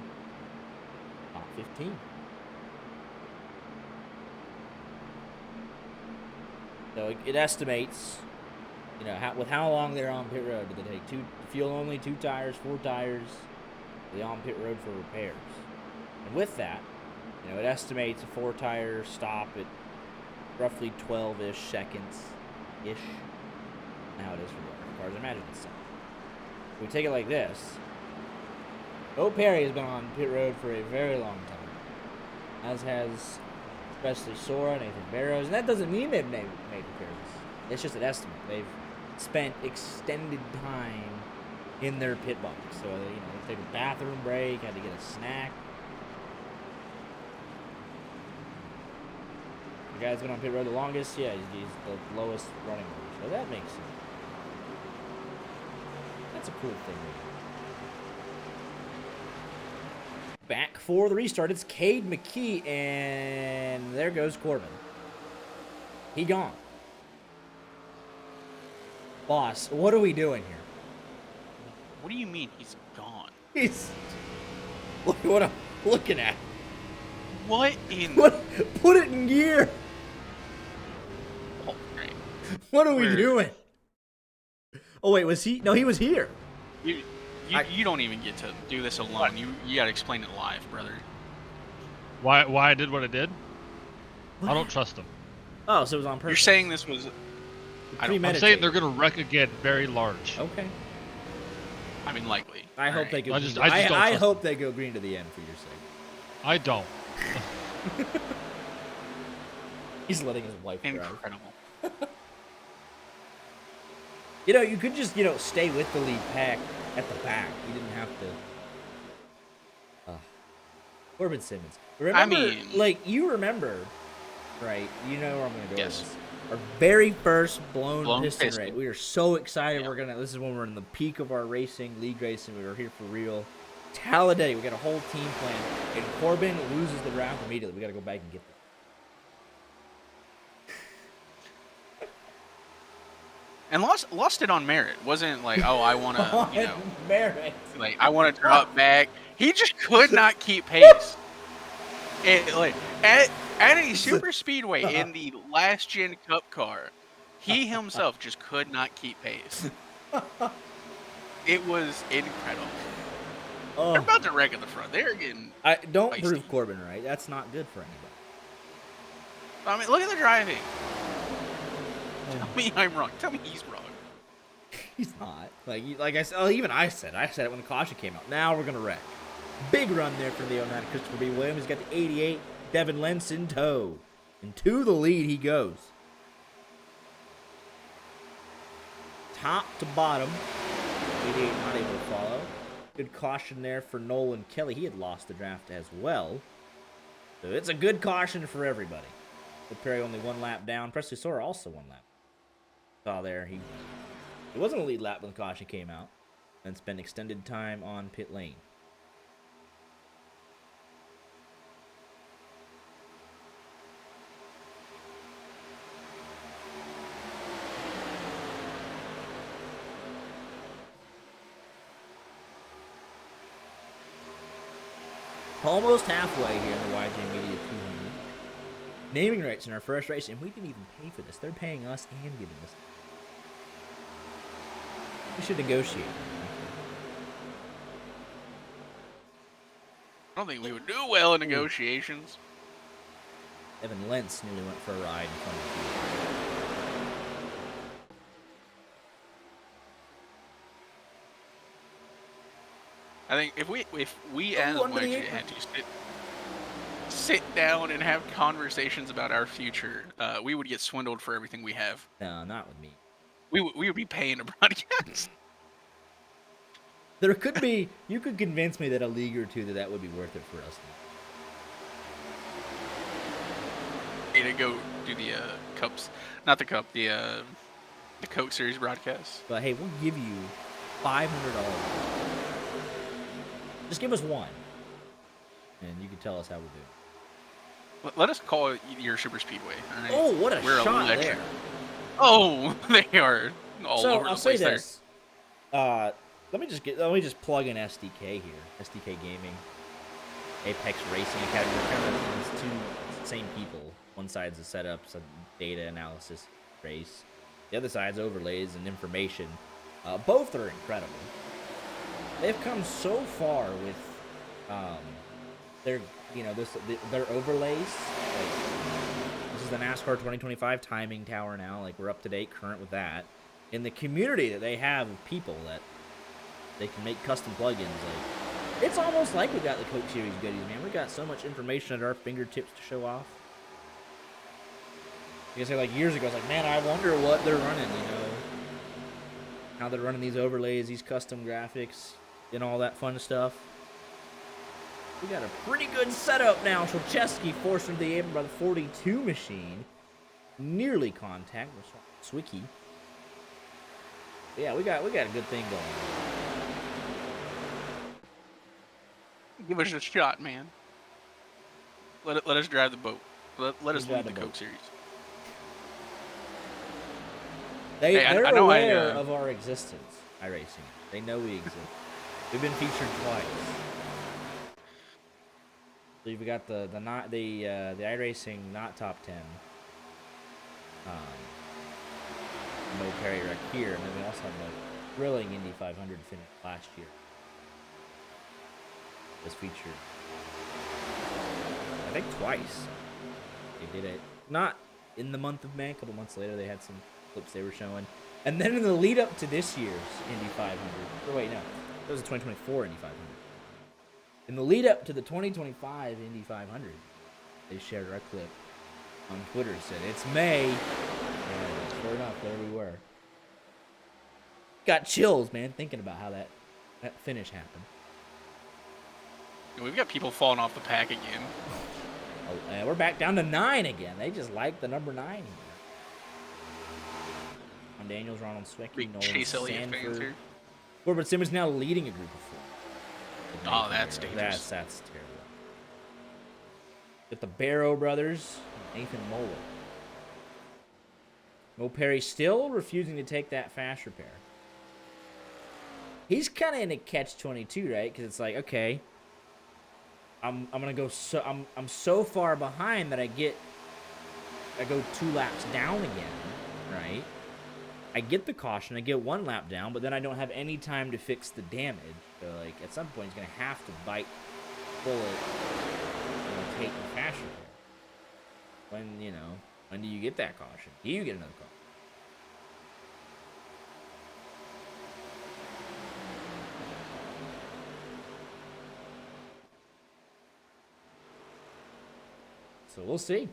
top 15. So it estimates, with how long they're on pit road. Did they take fuel only, 2 tires, 4 tires? Are they on pit road for repairs? And with that, it estimates a 4-tire stop at roughly 12-ish seconds-ish. Now it is for the cars. Imagine it's so. If we take it like this, Bo Perry has been on pit road for a very long time, as has especially Sora, Nathan Barrows, and that doesn't mean they've made repairs. It's just an estimate. They've spent extended time in their pit box, so they took a bathroom break, had to get a snack. The guy's been on pit road the longest, yeah, he's the lowest running order, so that makes sense. That's a cool thing. Back for the restart, it's Cade McKee, and there goes Corbin. He gone. Boss, what are we doing here? What do you mean he's gone? He's... Look what I'm looking at. What in... Put it in gear. Oh, great. What are we doing? Oh, wait, was he? No, he was here. You don't even get to do this alone. What? You gotta explain it live, brother. Why I did what I did? What? I don't trust them. Oh, so it was on purpose. You're saying this was... I'm saying they're gonna wreck again very large. Okay. I mean, likely. I hope they go. I hope they go green to the end for your sake. I don't. He's letting his wife drive. Incredible. You could just, stay with the lead pack at the back. You didn't have to. Corbin Simmons. Remember, you remember, right? You know where I'm going to go with this. Our very first blown piston race. We are so excited. Yeah. This is when we're in the peak of our racing, league racing. We were here for real. Talladega, we got a whole team plan. And Corbin loses the round immediately. We got to go back and get them. and lost it on merit. Wasn't like, oh, I want to, you know, merit. like I want to drop back. He just could not keep pace. And like at a super speedway in the last gen cup car, he himself just could not keep pace. It was incredible. They're about to wreck at the front. They're getting. I don't feisty. prove Corbin right. That's not good for anybody. I mean, look at the driving. Tell me I'm wrong. Tell me he's wrong. He's not. Like I said, even I said it when the caution came out. Now we're gonna wreck. Big run there for the 09 Christopher B. Williams. He's got the 88 Devin Lentz in tow. And to the lead he goes. Top to bottom. 88 not able to follow. Good caution there for Nolan Kelly. He had lost the draft as well. So it's a good caution for everybody. But Perry only one lap down. Presley Sora also one lap. Saw there. It wasn't a lead lap when the caution came out. And spent extended time on pit lane. Almost halfway here in the YJ Media 200. Naming rights in our first race, and we didn't even pay for this. They're paying us and giving us. We should negotiate. I don't think we would do well in negotiations. Evan Lentz nearly went for a ride in front of the I think if we as YJ had to sit down and have conversations about our future, we would get swindled for everything we have. No, not with me. We would be paying a broadcast. There could be. You could convince me that a league or two that would be worth it for us. To go do the cups, not the cup, the Coke Series broadcast. But hey, we'll give you $500. Just give us one, and you can tell us how we're doing. Let us call your Super Speedway. All right? Oh, what a We're shot electric. there! Oh, they are all So over the I'll say place there. this. Let me just plug in SDK here. SDK Gaming, Apex Racing Academy. We're kind of these two same people. One side's the setups, data analysis, race. The other side's overlays and information. Both are incredible. They've come so far with their their overlays. Like, this is the NASCAR 2025 timing tower now. Like, we're up to date, current with that. In the community that they have of people that they can make custom plugins. Like, it's almost like we got the Coke Series goodies, man. We got so much information at our fingertips to show off. Because like years ago, I was like, man, I wonder what they're running. How they're running these overlays, these custom graphics, and all that fun stuff. We got a pretty good setup now. Sholcheski forced into the apron by the 42 machine. Nearly contact with Swicky. Yeah, we got a good thing going on. Give us a shot, man. Let us drive the boat. Let us lead the Coke Series. They're aware of our existence, iRacing. They know we exist. We've been featured twice. So you've got the iRacing not top 10. No Perry wreck here, and then we also have the thrilling Indy 500 finish last year. Was featured, I think, twice. They did it not in the month of May. A couple months later, they had some clips they were showing, and then in the lead up to this year's Indy 500. Or wait, no, that was the 2024 Indy 500. In the lead up to the 2025 Indy 500, they shared our clip on Twitter. Said it's May. And sure enough, there we were. Got chills, man, thinking about how that finish happened. We've got people falling off the pack again. Oh, and we're back down to 9 again. They just like the number 9 here. On Daniels, Ronald Swicky, Big Nolan Chase Elliott fans Sanford. here. Corbin Simmons now leading a group of 4. Oh, that's dangerous. That's terrible. Got the Barrow brothers, Nathan Moeller. Mo Perry still refusing to take that fast repair. He's kind of in a catch-22, right? Because it's like, okay, I'm gonna go I'm so far behind that I go 2 laps down again, right? I get the caution, I get 1 lap down, but then I don't have any time to fix the damage. So, like, at some point, he's going to have to bite bullet and take the fast repair. When do you get that caution? Do you get another caution? So, we'll see.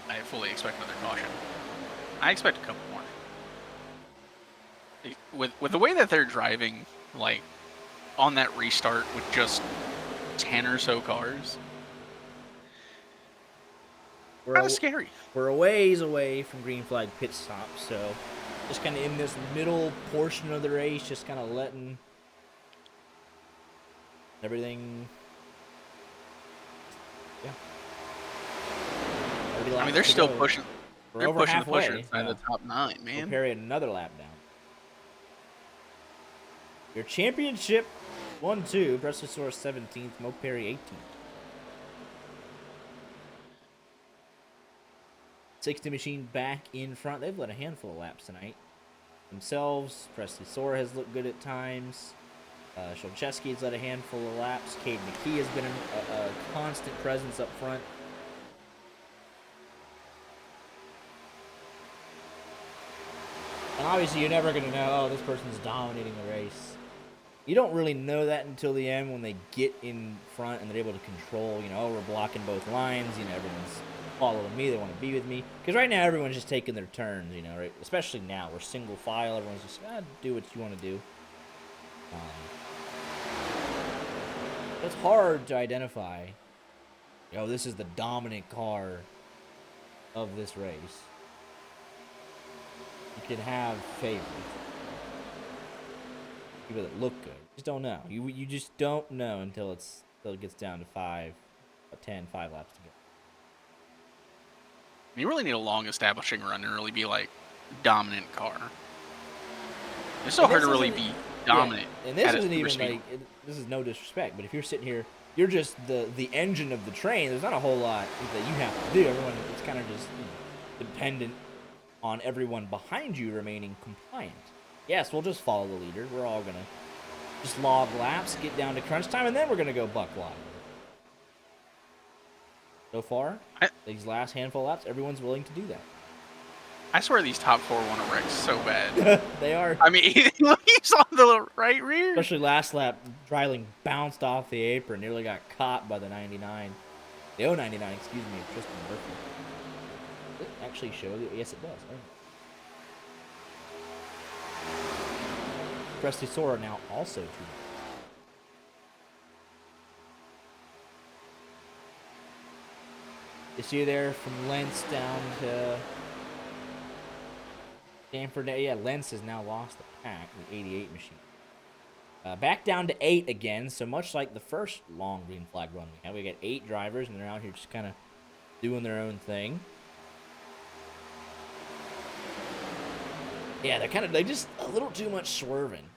I fully expect another caution. I expect a couple more. With the way that they're driving, like, on that restart with just 10 or so cars, kind of scary. We're a ways away from green flag pit stop, so just kind of in this middle portion of the race, just kind of letting everything. Yeah. I mean, they're still pushing. They're pushing the pusher inside the top 9, man. Perry another lap down. Your championship 1-2, Bressler 17th, Mo Perry 18th. 60 Machine back in front. They've led a handful of laps tonight themselves. Presley Sora has looked good at times. Sholcheski has led a handful of laps. Cade McKee has been a constant presence up front. And obviously, you're never going to know, oh, this person's dominating the race. You don't really know that until the end when they get in front and they're able to control, oh, we're blocking both lines, everyone's following me, they want to be with me. Because right now, everyone's just taking their turns, right? Especially now, we're single file, everyone's just, do what you want to do. It's hard to identify, this is the dominant car of this race. You can have favorites. People that look good. You just don't know. You just don't know until it gets down to 5 laps to go. You really need a long establishing run and really be like dominant car. It's so hard to really be dominant. Yeah. And this isn't even like this is no disrespect, but if you're sitting here, you're just the engine of the train. There's not a whole lot that you have to do. Everyone, it's kind of just dependent on everyone behind you remaining compliant. Yes, we'll just follow the leader. We're all gonna just log laps, get down to crunch time, and then we're gonna go buck wild. So far, these last handful of laps, everyone's willing to do that. I swear these top 4 want to wreck so bad. They are. I mean, he's on the right rear. Especially last lap, Dreiling bounced off the apron, nearly got caught by the 99. The 099, excuse me, Tristan Murphy. Does it actually show you? Yes, it does. Presley Sora now also 2. You see there from Lentz down to Stanford. Yeah, Lentz has now lost the pack, the 88 machine. Back down to 8 again, so much like the first long green flag run we had. We got 8 drivers, and they're out here just kind of doing their own thing. Yeah, they're just a little too much swerving,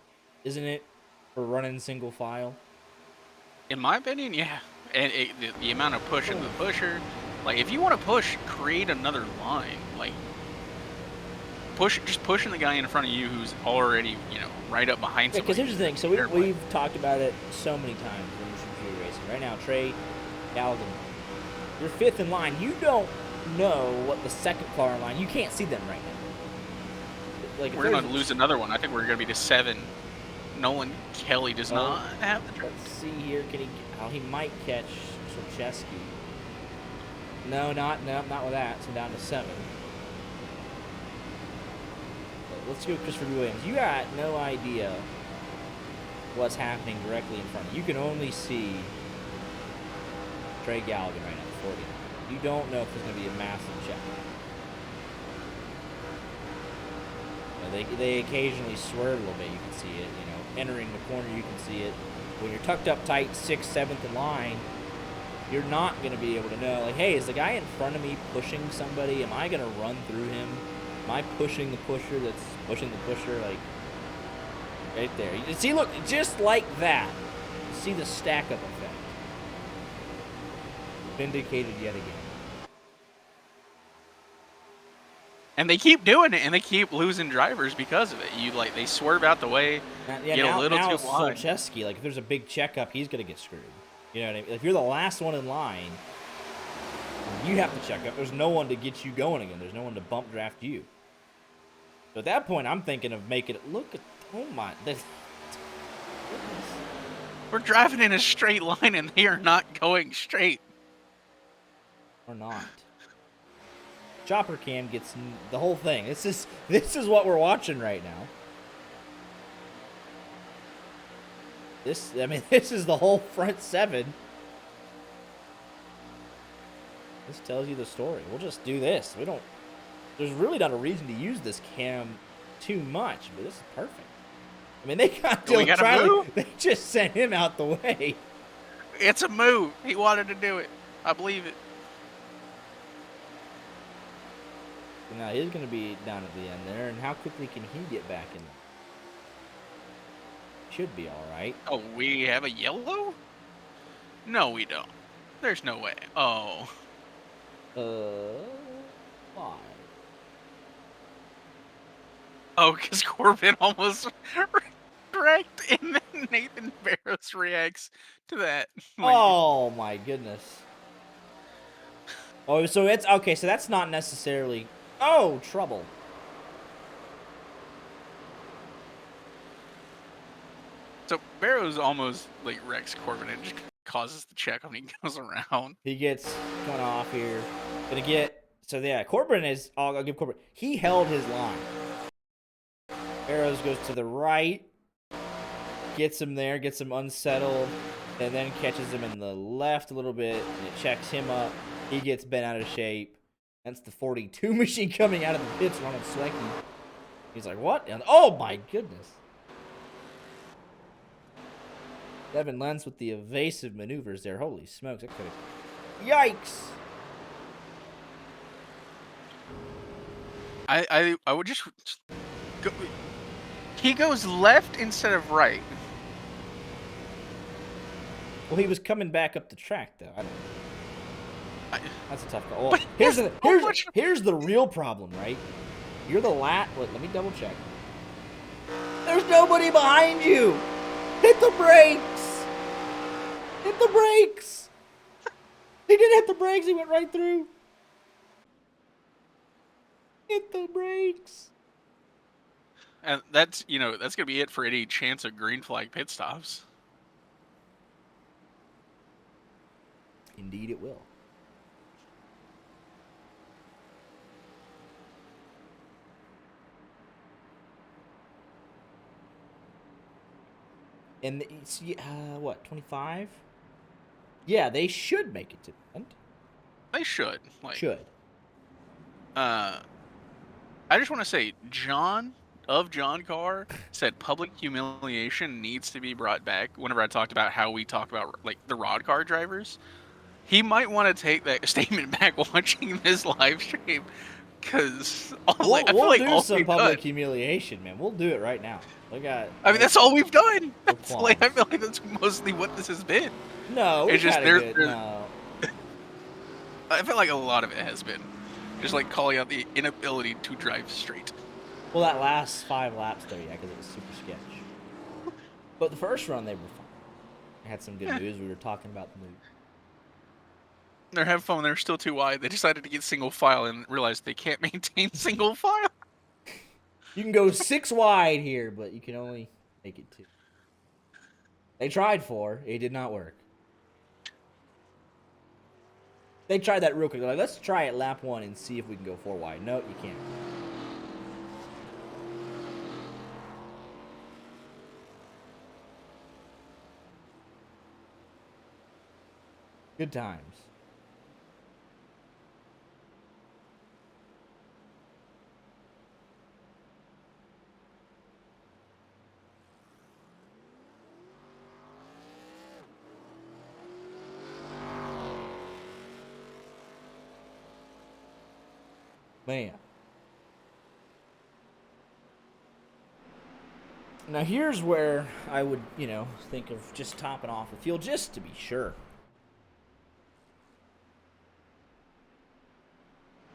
isn't it, for running single file? In my opinion, yeah. And the amount of pushing the pusher, like if you want to push, create another line. Like just pushing the guy in front of you who's already, right up behind somebody. Because here's the thing. So we've talked about it so many times when you're racing. Right now, Trey Galligan, you're 5th in line. You don't know what the second car in line. You can't see them right now. Like we're going to lose another one. I think we're going to be to 7. Nolan Kelly does not have the truck. Let's see here. Can he? Oh, he might catch Sholcheski. No, not with that. So down to 7. Let's go, Christopher Williams. You got no idea what's happening directly in front of you. You can only see Trey Galligan right now, 40. You don't know if there's going to be a massive check. they occasionally swerve a little bit. You can see it. You know, entering the corner, you can see it. When you're tucked up tight, 6th, 7th in line, you're not going to be able to know, like, hey, is the guy in front of me pushing somebody? Am I going to run through him? Am I pushing the pusher that's pushing the pusher? Like, right there. You see, look, just like that. You see the stack-up effect. Vindicated yet again. And they keep doing it, and they keep losing drivers because of it. They swerve out the way, get a little now too wide. Solcheski, like, if there's a big checkup, he's going to get screwed. You know what I mean? If you're the last one in line, you have to check up. There's no one to get you going again. There's no one to bump draft you. So at that point, I'm thinking of making it look at. Oh my! We're driving in a straight line, and they are not going straight. Or not. Chopper cam gets the whole thing. This is what we're watching right now. This is the whole front 7. This tells you the story. We'll just do this. There's really not a reason to use this cam too much, but this is perfect. I mean, they got Dylan Triley. They just sent him out the way. It's a move. He wanted to do it. I believe it. So now he's going to be down at the end there, and how quickly can he get back in there? Should be all right. Oh, we have a yellow? No, we don't. There's no way. Oh. Why? Oh, because Corbin almost wrecked, and then Nathan Barros reacts to that. Oh my goodness. Oh, so it's okay. So that's not necessarily. Oh, trouble. So Barrows almost wrecks Corbin and just causes the check when he goes around. He gets coming off here. Gonna get so yeah. Corbin is. I'll give Corbin. He held his line. Barrows goes to the right, gets him there, gets him unsettled, and then catches him in the left a little bit, and it checks him up. He gets bent out of shape. That's the 42 machine coming out of the pits, Ronald Swecky. He's like, what? And, oh my goodness. Devin Lenz with the evasive maneuvers there. Holy smokes. That could have... Yikes. I would just go... He goes left instead of right. Well, he was coming back up the track, though. I don't know. That's a tough call. But Here's the real problem, right? You're the Wait, let me double check. There's nobody behind you. Hit the brakes. Hit the brakes. He didn't hit the brakes. He went right through. Hit the brakes. And that's going to be it for any chance of green flag pit stops. Indeed it will. And it's, what, 25? Yeah, they should make it to the end. They should. Should. I just want to say, John of JOHNCAR said public humiliation needs to be brought back. Whenever I talked about how we talk about the rod car drivers, he might want to take that statement back watching this live stream, because we'll do some public humiliation, man. We'll do it right now. That's all we've done. I feel like that's mostly what this has been. No, it's just no. I feel like a lot of it has been just calling out the inability to drive straight. Well, that last 5 laps there, yeah, because it was super sketch. But the first run, they were fine. I had some good news. We were talking about the news. They're having fun. They're still too wide. They decided to get single file and realized they can't maintain single file. You can go 6 wide here, but you can only make it 2. They tried 4. It did not work. They tried that real quick. They're like, let's try it lap 1 and see if we can go 4 wide. No, you can't. Good times. Man. Now here's where I would, think of just topping off the field just to be sure.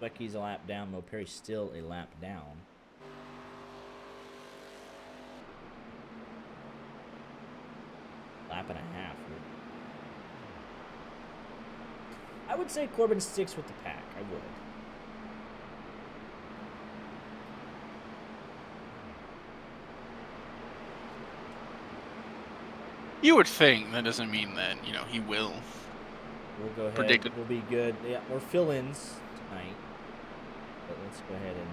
Becky's a lap down. Mo Perry's still a lap down. Lap and a half. I would say Corbin sticks with the pack. I would. You would think. That doesn't mean that, he will. We'll go ahead. Predicted. We'll be good. Yeah, we're fill-ins tonight. But let's go ahead and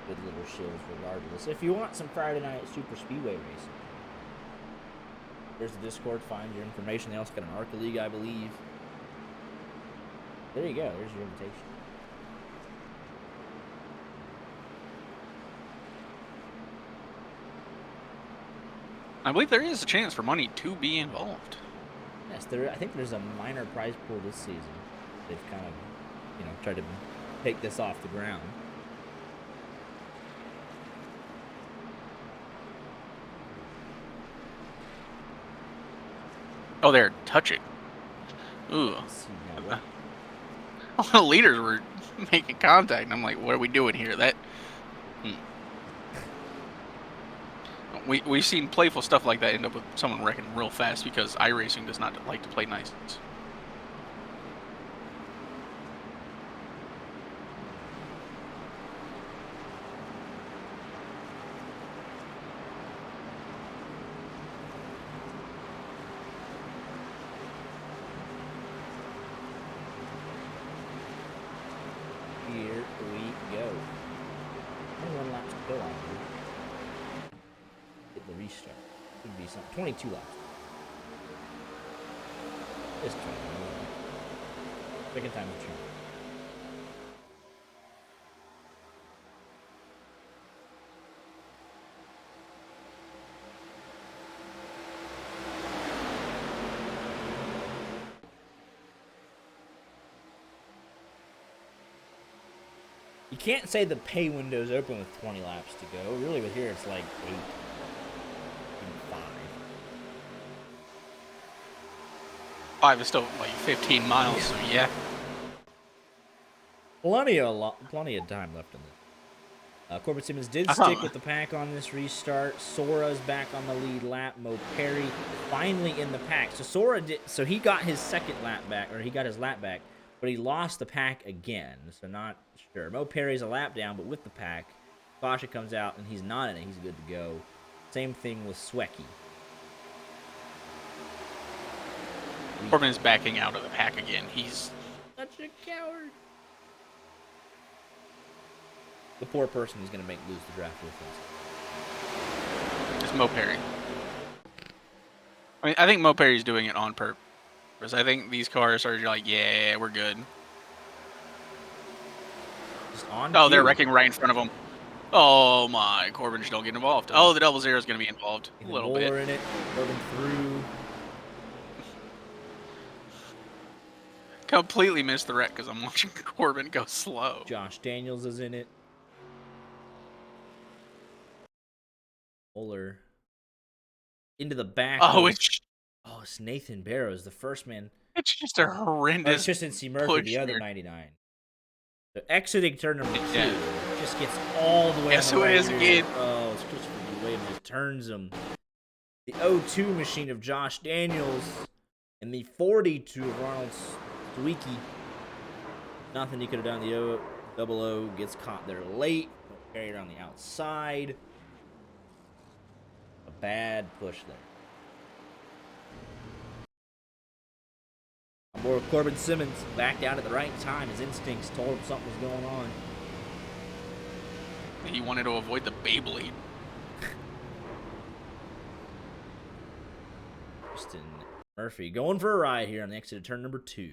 good little shills regardless. If you want some Friday night Superspeedway racing, there's the Discord. Find your information. They also got an ARCA League, I believe. There you go. There's your invitation. I believe there is a chance for money to be involved. Yes, I think there's a minor prize pool this season. They've kind of, tried to take this off the ground. Oh, they're touching. Ooh. Let's see now what- All the leaders were making contact, and I'm like, what are we doing here? We've seen playful stuff like that end up with someone wrecking real fast because iRacing does not like to play nice. Here we go. 21 laps to go on here. Get the restart. Could be something. 22 laps. It's 21. Second time to turn. You can't say the pay window's open with 20 laps to go. Really, with here, it's like 8 and 5. 5 is still like 15 miles, so yeah. Plenty of time left in this. Corbin Simmons did stick with the pack on this restart. Sora's back on the lead lap. Mo Perry finally in the pack. So he got his second lap back, or he got his lap back, but he lost the pack again. So not sure. Mo Perry's a lap down, but with the pack. Basha comes out, and he's not in it. He's good to go. Same thing with Swecky. Corbin is backing out of the pack again. He's such a coward. The poor person who's going to lose the draft with us. It's Mo Perry. I mean, I think Mo Perry's doing it on purpose. I think these cars are like, yeah, we're good. Just on Oh, they're cue. wrecking right in front of him. Oh my, Corbin just don't get involved. Oh, the double zero is going to be involved a little bit. In it, Corbin through. Completely missed the wreck because I'm watching Corbin go slow. Josh Daniels is in it. Bowler into the back. Oh, it's Nathan Barrows, the first man. it's just a horrendous. It's just NC Murphy, push the other here. 99. So exiting turn number 2, Yeah. just gets all the way. Guess on the who it right is rear. again? Oh, it's Christopher Williams just turns him. The 02 machine of Josh Daniels and the 42 of Ronald Sweeky. Nothing he could have done. The 00 gets caught there late. Carried on the outside. A bad push there. On board with Corbin Simmons, backed out at the right time. His instincts told him something was going on. He wanted to avoid the Beyblade. Justin Murphy going for a ride here on the exit of turn number 2.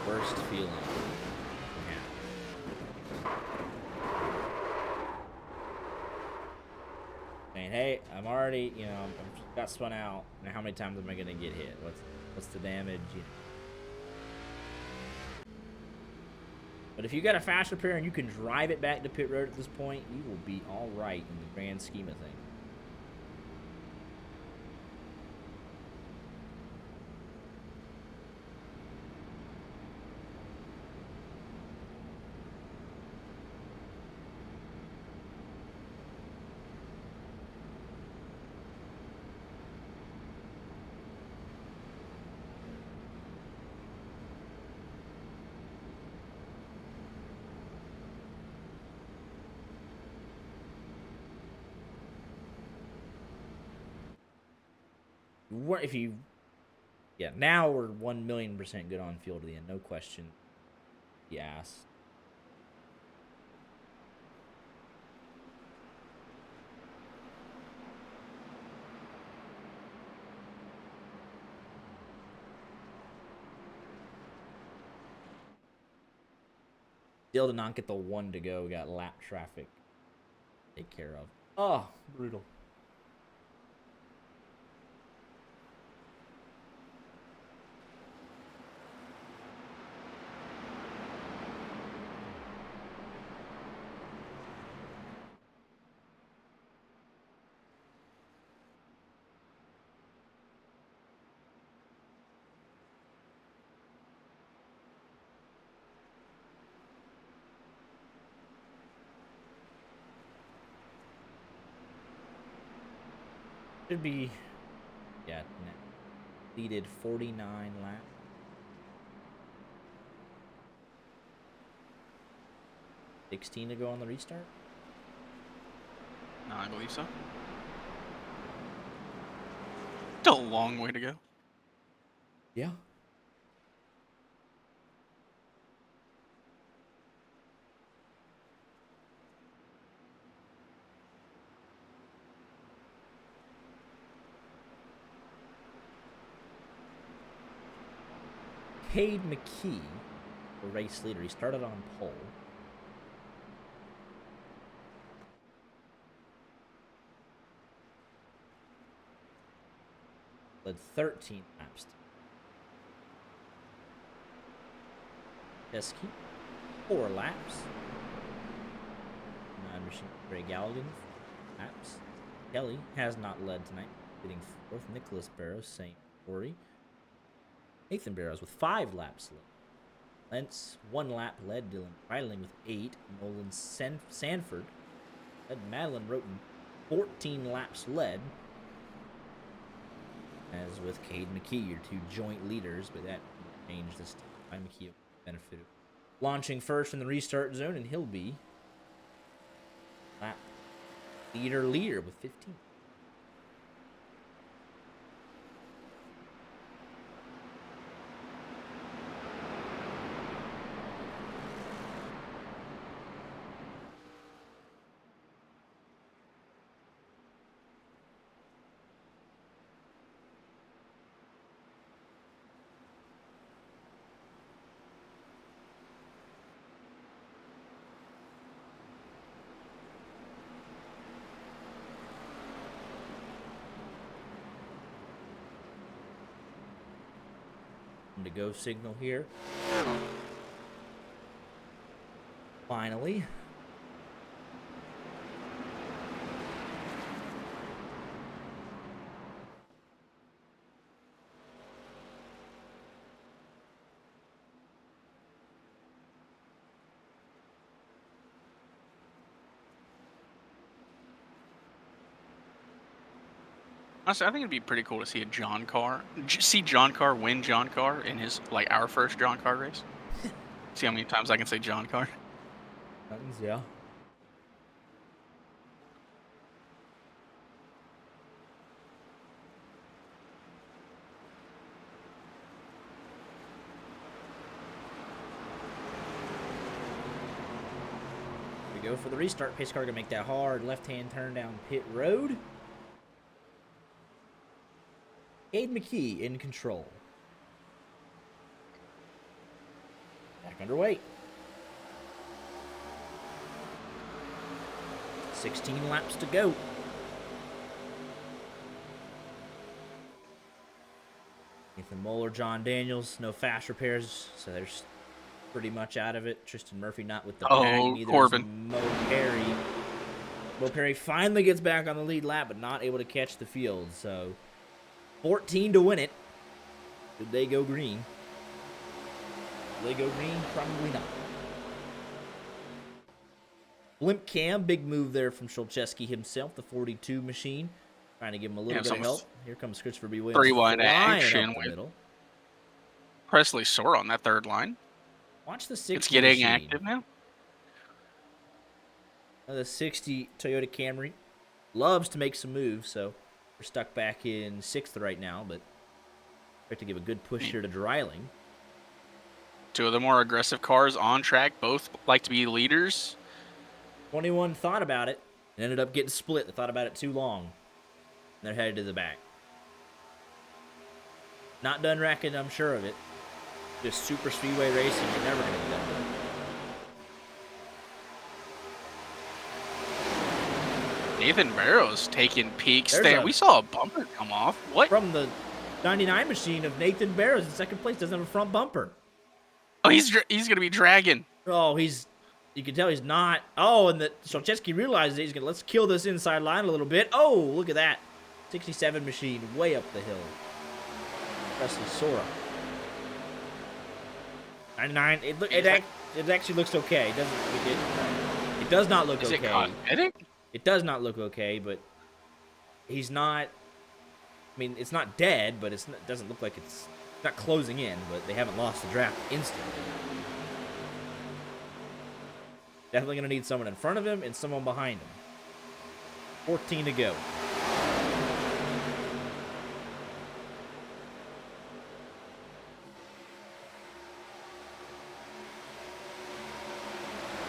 Worst feeling. Saying, hey, I'm already, I've got spun out. Now, how many times am I going to get hit? What's the damage? You know. But if you got a fast repair and you can drive it back to pit road at this point, you will be all right in the grand scheme of things. If you, yeah, now we're 1,000,000% good on fuel to the end, no question. Yes. Still did not get the one to go. We got lap traffic to take care of. Oh, brutal. Should be, yeah, completed 49 laps. $16 to go on the restart. No, I believe so. Still a long way to go. Yeah. Cade McKee, the race leader. He started on pole. Led 13 laps. Chesky, 4 laps. Machine Ray Galligan, laps. Kelly has not led tonight, getting 4th. Nicholas Barrows, same story. Nathan Barrows with 5 laps led. Lentz, 1 lap led. Dylan Breiling with 8. Nolan Sanford led. Madeline Roten, 14 laps led. As with Cade McKee, your 2 joint leaders, but that changed this time. McKee benefited. Launching first in the restart zone, and he'll be lap leader with 15. To go signal here. Finally. Honestly, I think it'd be pretty cool to see a JOHNCAR. See JOHNCAR win JOHNCAR in his, like, our first JOHNCAR race. See how many times I can say JOHNCAR. Yeah. We go for the restart. Pace car gonna make that hard left-hand turn down pit road. Cade McKee in control. Back underway. 16 laps to go. Nathan Moeller, John Daniels, no fast repairs, so they're pretty much out of it. Tristan Murphy not with the pack. Oh, Neither Corbin. is Mo Perry. Mo Perry finally gets back on the lead lap, but not able to catch the field. So 14 to win it. Did they go green? Did they go green? Probably not. Blimp cam, big move there from Shulcheski himself, the 42 machine. Trying to give him a little bit of help. Here comes Christopher B. Williams. 3-wide flying action up the with middle. Presley Sore on that third line. Watch the 60 It's getting machine. active now. The 60 Toyota Camry loves to make some moves, so we're stuck back in 6th right now, but have to give a good push here to Dreiling. Two of the more aggressive cars on track, both like to be leaders. 21 thought about it and ended up getting split. They thought about it too long. And they're headed to the back. Not done wrecking, I'm sure of it. Just super speedway racing, you're never going to be done with it. Nathan Barrows taking peeks There's there. a- We saw a bumper come off. What? From the 99 machine of Nathan Barrows in second place, doesn't have a front bumper. Oh, he's going to be dragging. Oh, you can tell he's not. Oh, and that Shulcheski realizes he's going to, let's kill this inside line a little bit. Oh, look at that. 67 machine way up the hill. Presley Sora. 99, it actually looks okay. It does not look Is it okay. cosmetic? It does not look okay, but he's not, I mean, it's not dead, but it doesn't look like it's not closing in, but they haven't lost the draft instantly. Definitely going to need someone in front of him and someone behind him. 14 to go.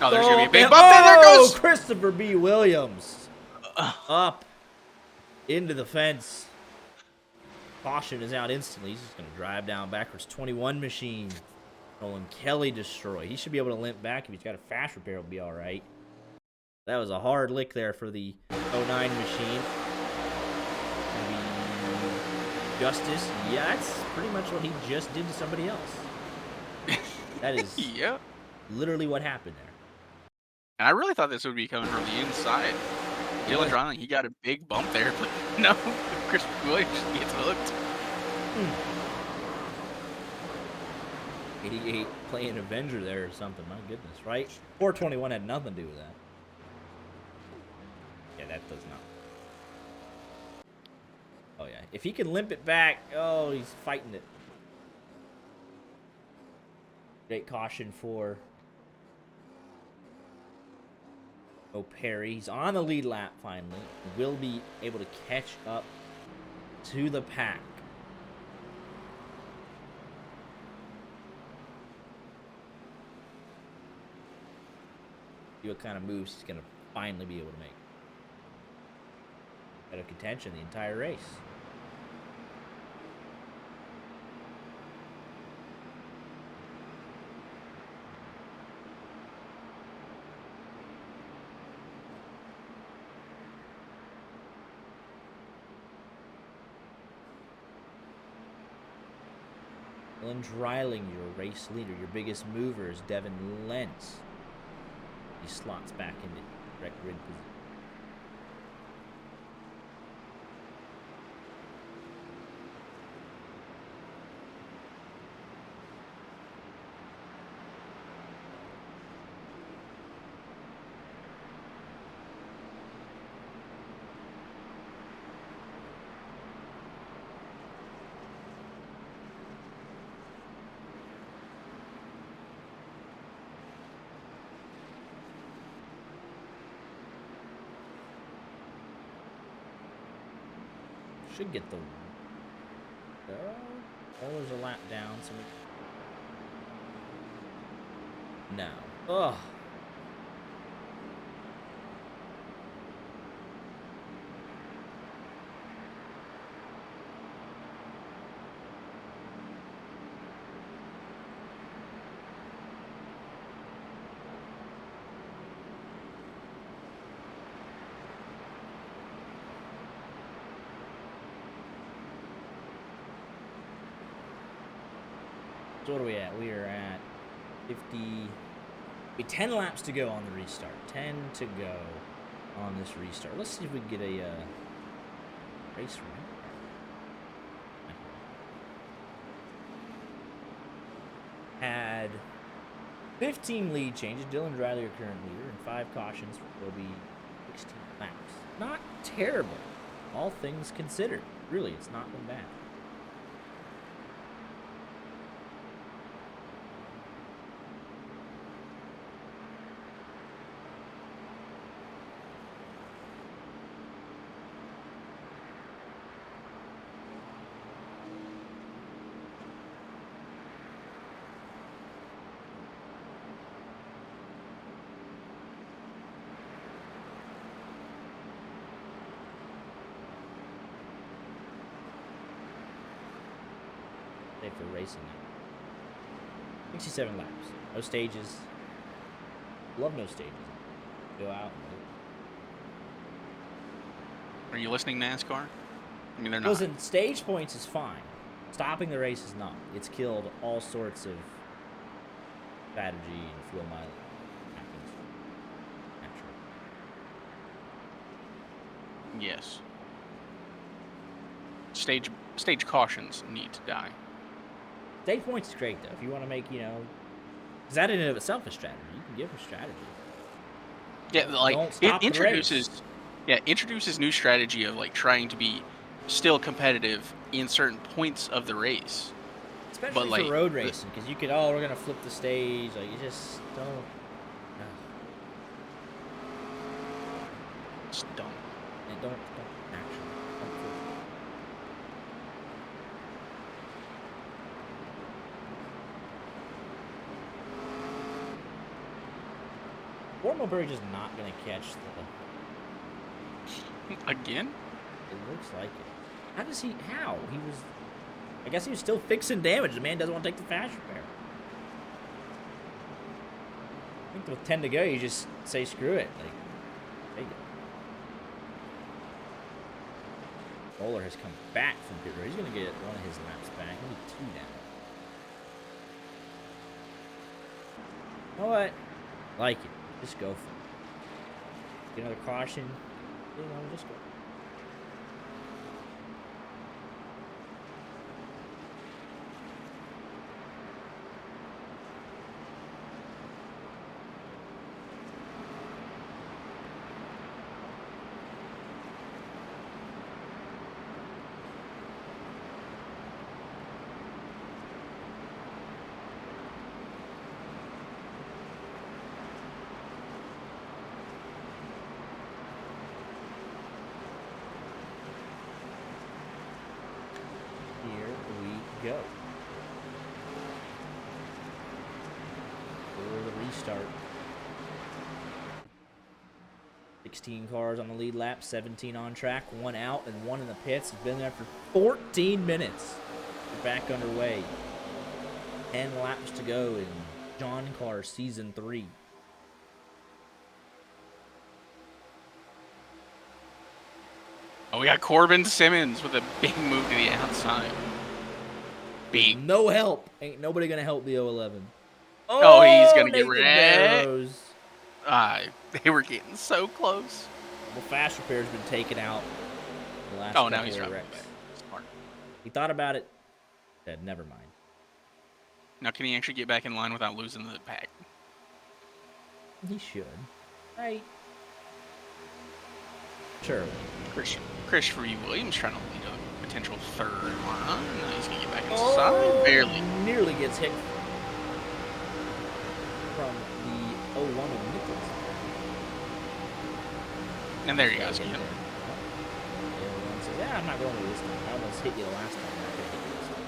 Oh, there's going to be a big bump. And there goes. Christopher B. Williams. Up. Into the fence. Caution is out instantly. He's just going to drive down backwards. 21 machine. Nolan Kelly destroyed. He should be able to limp back. If he's got a fast repair, it'll be all right. That was a hard lick there for the 09 machine. Maybe Justice. Yeah, that's pretty much what he just did to somebody else. That is Yeah. literally what happened there. And I really thought this would be coming from the inside. Dylan Dreiling, he got a big bump there, but no, Chris Williams gets hooked. 88 playing Avenger there or something. My goodness, right? 421 had nothing to do with that. Yeah, that does not. Oh, yeah. If he can limp it back, oh, he's fighting it. Great caution for O'Perry. He's on the lead lap finally. Will be able to catch up to the pack. See what kind of moves he's going to finally be able to make. Out of contention the entire race. Dylan Dreiling, your race leader, your biggest mover is Devin Lentz. He slots back into direct grid position. Should get the. Oh, there's a lap down. So we... No. Ugh. So what are we at? We are at 50. 10 laps to go on the restart. 10 to go on this restart. Let's see if we can get a race run. Had 15 lead changes. Dylan Riley, our current leader, and 5 cautions. Will be 16 laps. Not terrible, all things considered. Really, it's not been bad. For racing now. 67 laps. No stages. Love no stages. Go out. Are you listening, NASCAR? I mean, they're not. Listen, stage points is fine. Stopping the race is not. It's killed all sorts of strategy and fuel mileage. Yes. Stage cautions need to die. Stage points is great, though. If you want to make, because that in and of itself is strategy. You can give a strategy. Yeah, like, Don't stop it introduces new strategy of, like, trying to be still competitive in certain points of the race. Especially like, for road racing, because you could, we're going to flip the stage. Like, you just don't. Just don't. And don't actually. Warmelberg just not going to catch the... Again? It looks like it. How? I guess he was still fixing damage. The man doesn't want to take the fast repair. I think with 10 to go, you just say screw it. Like, take it. Bowler has come back from pit road. He's going to get one of his laps back. He'll be 2 down. You know what? Like it. Just go for it. Get another caution. Just go. Go. For the restart. 16 cars on the lead lap, 17 on track, 1 out and 1 in the pits. It's been there for 14 minutes. We're back underway. 10 laps to go in JOHNCAR Season 3. Oh, we got Corbin Simmons with a big move to the outside. Big. No help. Ain't nobody gonna help the 011. Oh, he's gonna get Nathan red. Barrows. They were getting so close. Well, fast repair's been taken out the last now he's couple of driving wrecks. back. Smart. He thought about it. Said, never mind. Now, can he actually get back in line without losing the pack? He should. Right. Sure. Christopher Williams trying to lead a potential third line. Now he's going to get back inside. Barely. Nearly gets hit from the 01 of Nichols. And there he goes again. Everyone says, yeah, I'm not going to this time. I almost hit you the last time. I'm not going to hit you this time.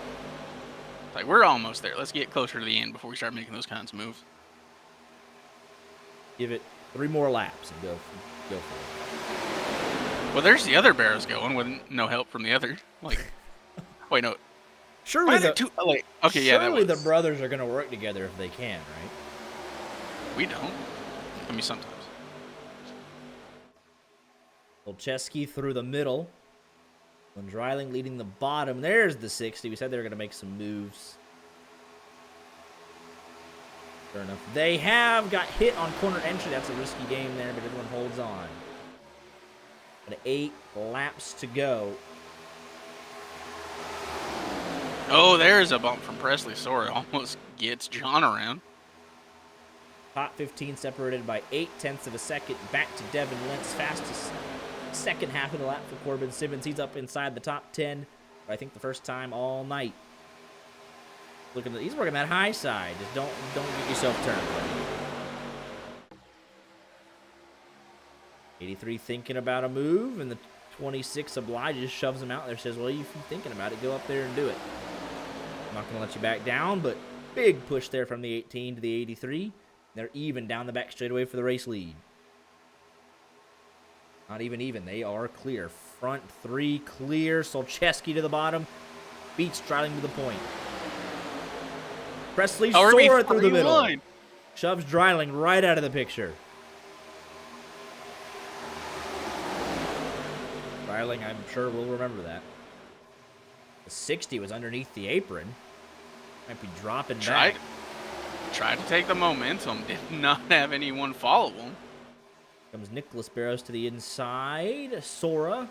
Like, we're almost there. Let's get closer to the end before we start making those kinds of moves. Give it 3 more laps and go for it. Well, there's the other Barrows going with no help from the other. Like, wait, no. Surely Surely the brothers are going to work together if they can, right? We don't. I mean, sometimes. Olszewski through the middle. Dryling leading the bottom. There's the 60. We said they were going to make some moves. Sure enough, they have got hit on corner entry. That's a risky game there, but everyone holds on. But 8 laps to go. Oh, there's a bump from Presley Sora. Almost gets John around. Top 15 separated by 0.8 of a second. Back to Devin Lentz. Fastest second half of the lap for Corbin Simmons. He's up inside the top 10. I think the first time all night. He's working that high side. Just don't get yourself turned. 83 thinking about a move, and the 26 obliges, shoves him out there, says, well, if you're thinking about it, go up there and do it. I'm not going to let you back down, but big push there from the 18 to the 83. They're even down the back straightaway for the race lead. Not even. They are clear. Front 3 clear. Solcheski to the bottom. Beats Striding to the point. Presley Sora through the middle. Shoves Dreiling right out of the picture. Dreiling, I'm sure, will remember that. The 60 was underneath the apron. Might be dropping back. Tried to take the momentum. Did not have anyone follow him. Comes Nicholas Barrows to the inside. Sora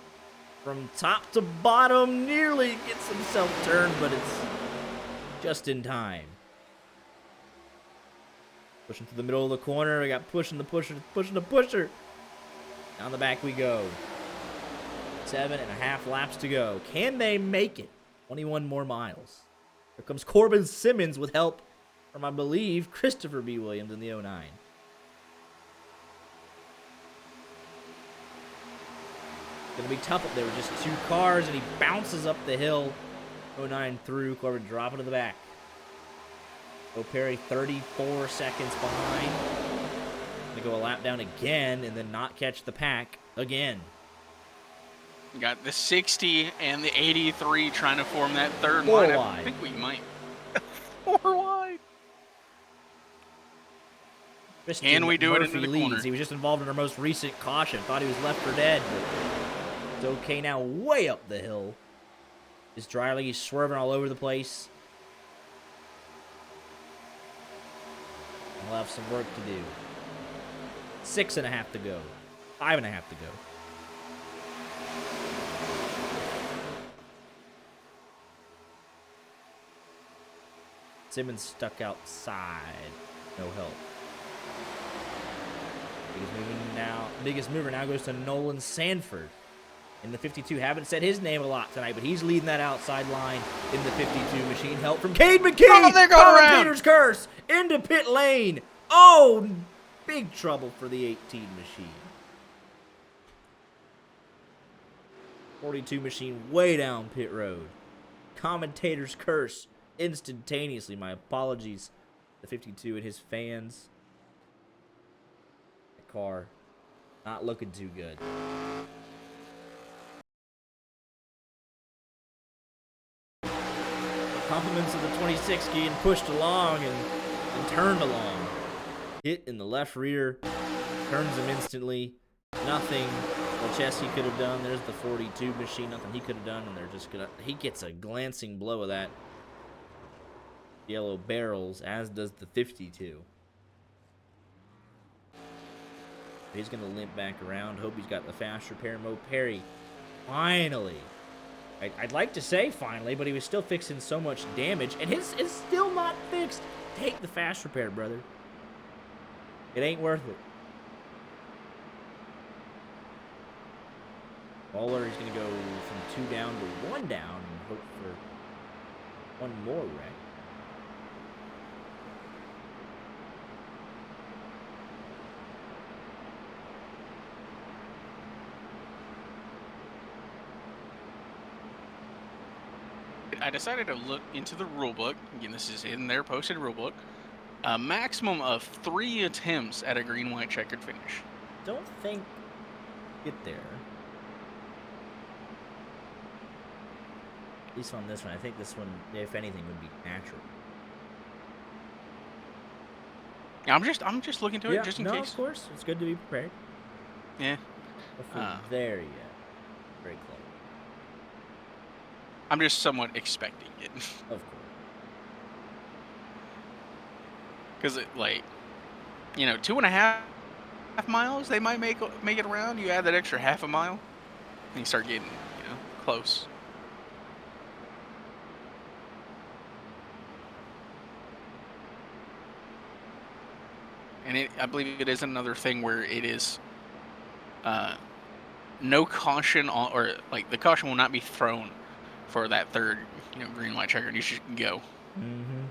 from top to bottom nearly gets himself turned, but it's just in time. Pushing to the middle of the corner. We got pushing the pusher. Down the back we go. 7.5 laps to go. Can they make it? 21 more miles. Here comes Corbin Simmons with help from, I believe, Christopher B. Williams in the 09. Gonna be tough up there with just 2 cars, and he bounces up the hill. 09 through. Corbin dropping to the back. O'Perry 34 seconds behind. Gonna go a lap down again and then not catch the pack again. Got the 60 and the 83 trying to form that third 4 line. wide. I think we might. 4 wide. Christian Can we do Murphy it into the leads. corner? He was just involved in our most recent caution. Thought he was left for dead, but it's okay now. Way up the hill. Is Dreiling. He's swerving all over the place. We'll have some work to do. 6.5 to go. 5.5 to go. Simmons stuck outside. No help. Biggest mover now goes to Nolan Sanford. In the 52, haven't said his name a lot tonight, but he's leading that outside line in the 52 machine. Help from Cade McKee! Oh, they go around! Commentator's curse! Into pit lane! Oh, big trouble for the 18 machine. 42 machine way down pit road. Commentator's curse instantaneously. My apologies. The 52 and his fans. The car not looking too good. Compliments of the 26 getting pushed along and turned along. Hit in the left rear. Turns him instantly. Nothing Olszewski could have done. There's the 42 machine. Nothing he could have done. And they're just gonna... He gets a glancing blow of that. Yellow barrels, as does the 52. He's gonna limp back around. Hope he's got the fast repair. Mo Perry, finally. I'd like to say finally, but he was still fixing so much damage, and his is still not fixed. Take the fast repair, brother. It ain't worth it. Waller, he's gonna go from 2 down to 1 down and hope for 1 more wreck. I decided to look into the rulebook. Again, this is in their posted rulebook. A maximum of 3 attempts at a green-white checkered finish. Don't think get there. At least on this one. I think this one, if anything, would be natural. Yeah, I'm just looking to it just in case. Of course. It's good to be prepared. Yeah. Hopefully there yet. Very close. I'm just somewhat expecting it. Of course. Because it, like, 2.5 miles they might make it around. You add that extra half a mile, and you start getting close. And I believe it is another thing where it is no caution on, or like the caution will not be thrown for that third green light checker, and you should go. Mm-hmm.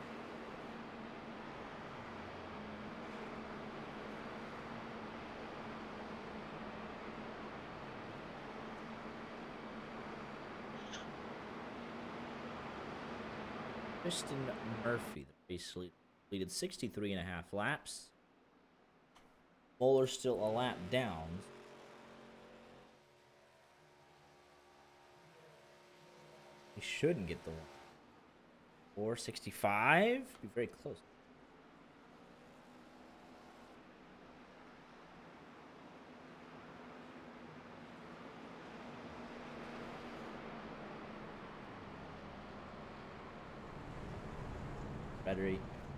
Kristen Murphy, the race completed 63.5 laps. Moeller still a lap down. He shouldn't get the 465. Be very close.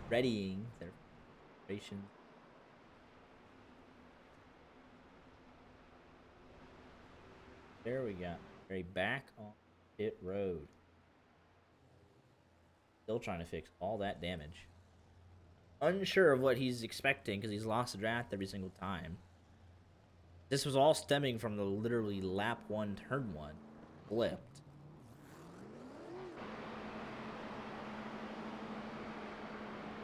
Readying their preparations. There we go. Very back on pit road. Still trying to fix all that damage. Unsure of what he's expecting because he's lost a draft every single time. This was all stemming from the literally lap 1, turn 1 flipped.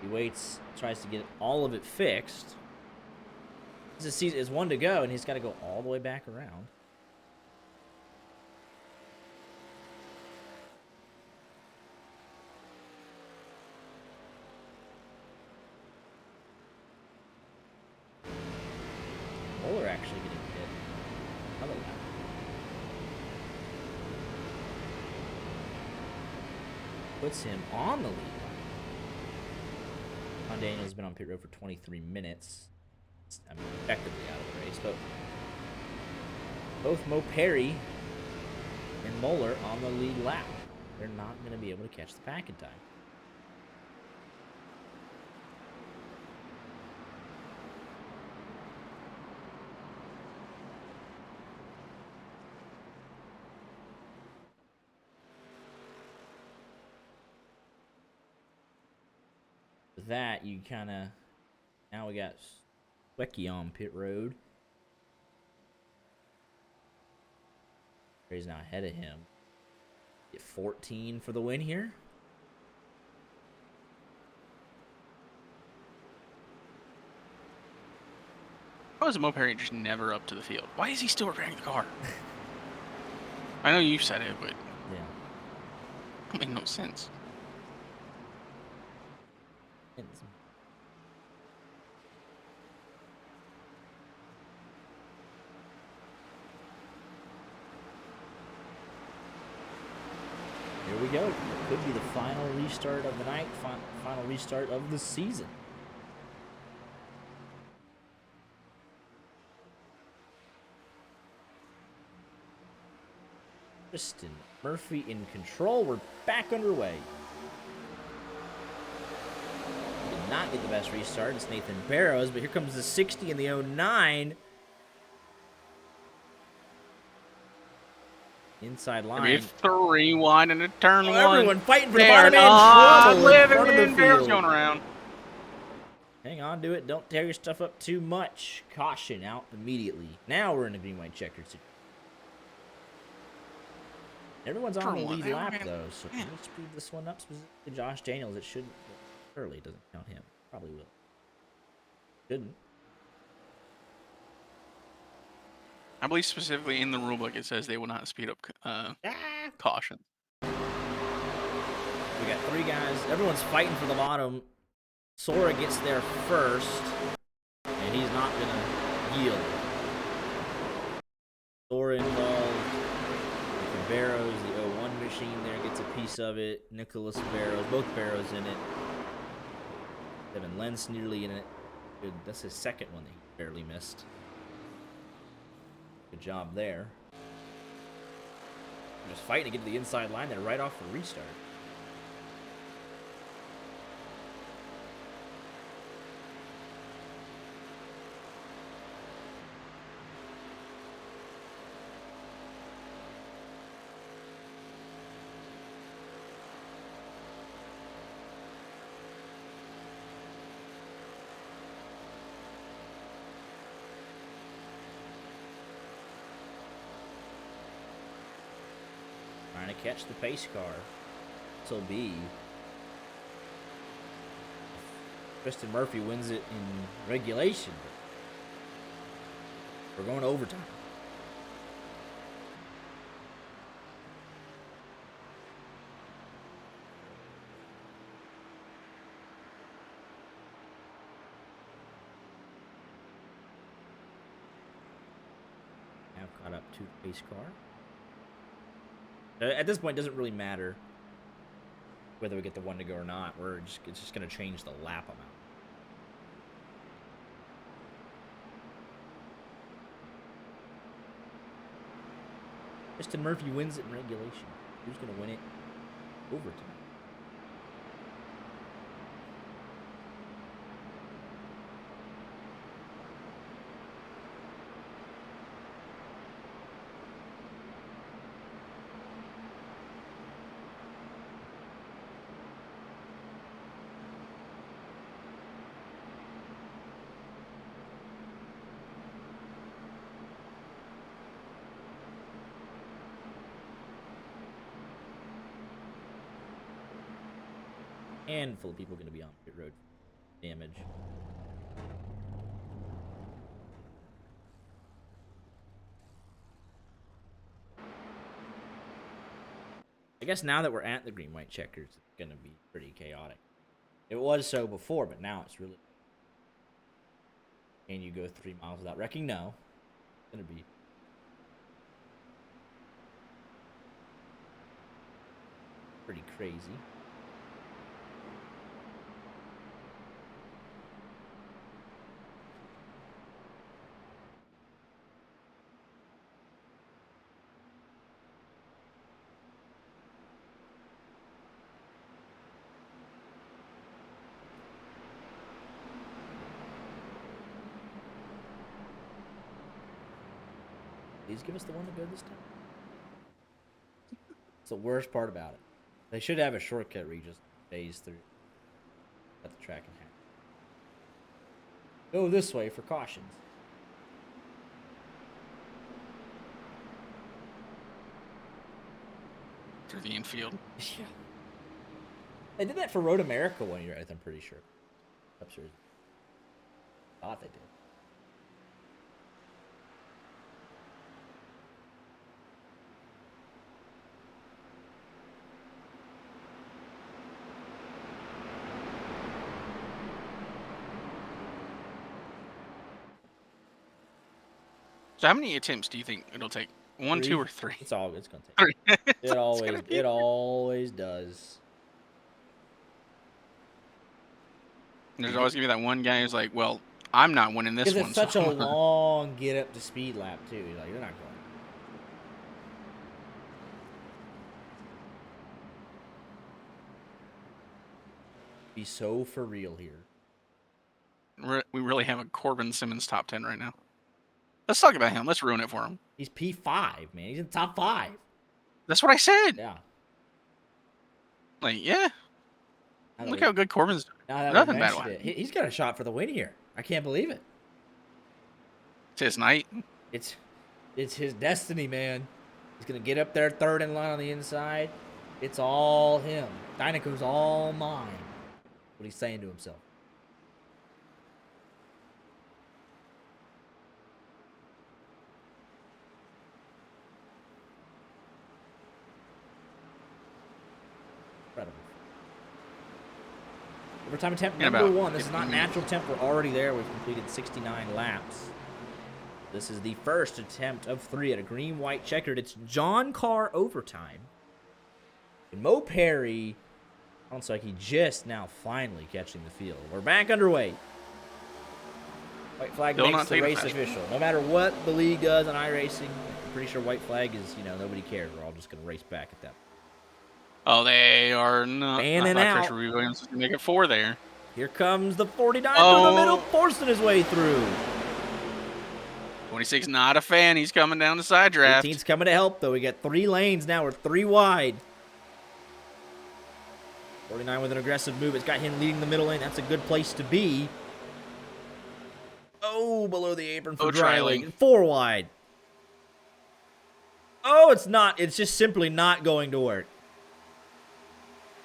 He waits, tries to get all of it fixed. This is 1 to go, and he's got to go all the way back around. Moeller actually getting hit. Another lap. Puts him on the lead. John Daniels has been on pit road for 23 minutes. I mean, effectively out of the race, but both Mo Perry and Moeller on the lead lap. They're not going to be able to catch the pack in time. With that, you kind of... Now we got Wecky on pit road. He's now ahead of him. Get 14 for the win here. How is Mo Perry just never up to the field? Why is he still repairing the car? I know you said it, but Yeah. it made no sense. Here we go. It could be the final restart of the night, final restart of the season. Kristen Murphy in control. We're back underway. Did not get the best restart. It's Nathan Barrows, but here comes the 60 and the 09. Inside line. Maybe 3 1 and a turn 1. Everyone fighting for the bottom end. Trouble in front of the Barrows field. going around. Hang on to it. Don't tear your stuff up too much. Caution out immediately. Now we're in a green white checkered situation. Everyone's on the lead lap though, so can we speed this one up? Specifically Josh Daniels. It shouldn't. Surely doesn't count him. Probably will. Shouldn't. I believe specifically in the rulebook it says they will not speed up caution. We got 3 guys. Everyone's fighting for the bottom. Sora gets there first, and he's not gonna yield. Sora involved. Nathan Barrows, the 01 machine there gets a piece of it. Nicholas Barrows, both Barrows in it. Devin Lentz nearly in it. Good. That's his second one that he barely missed. Good job there. Just fighting to get to the inside line there right off the restart. catch the pace car. This will be. Tristan Murphy wins it in regulation. We're going to overtime. Now caught up to the pace car. At this point, it doesn't really matter whether we get the one to go or not. It's just going to change the lap amount. Tristan Murphy wins it in regulation. Who's going to win it? Overtime. Handful of people going to be on pit road damage. I guess now that we're at the green white checkers, it's going to be pretty chaotic. It was so before, but now it's really. Can you go 3 miles without wrecking? No. It's going to be. Pretty crazy. Please give us the one to go this time. It's the worst part about it. They should have a shortcut where you just phase through. Cut the track in half. Go this way for cautions. Through the infield. Yeah. They did that for Road America one year, I'm pretty sure. Upstairs. Thought they did. So how many attempts do you think it'll take? One, 2, or 3? It's gonna take. It always does. And there's always gonna be that one guy who's like, "Well, I'm not winning this one." Because it's such a long get up to speed lap too. You're like, you're not going. Be so for real here. We really have a Corbin Simmons top 10 right now. Let's talk about him. Let's ruin it for him. He's P5, man. He's in the top 5. That's what I said. Yeah. Like, yeah. Look how good Corbin's doing. Now that Nothing bad will happen. He's got a shot for the win here. I can't believe it. It's his night. It's his destiny, man. He's gonna get up there third in line on the inside. It's all him. Dynaco's all mine. What he's saying to himself. Incredible. Overtime attempt number 1. This is not natural temp. We're already there. We've completed 69 laps. This is the first attempt of 3 at a green-white checkered. It's JOHNCAR overtime. And Mo Perry, sounds like he just now finally catching the field. We're back underway. White flag makes the race official. No matter what the league does on iRacing, I'm pretty sure white flag is, nobody cares. We're all just going to race back at that. Oh, they are not. Fanning out. Trisha Williams is going to make it 4 there. Here comes the 49 through the middle, forcing his way through. 26 not a fan. He's coming down the side draft. 18's coming to help, though. We got 3 lanes now. We're 3 wide. 49 with an aggressive move. It's got him leading the middle lane. That's a good place to be. Oh, below the apron for Dryling. 4 wide. Oh, it's not. It's just simply not going to work.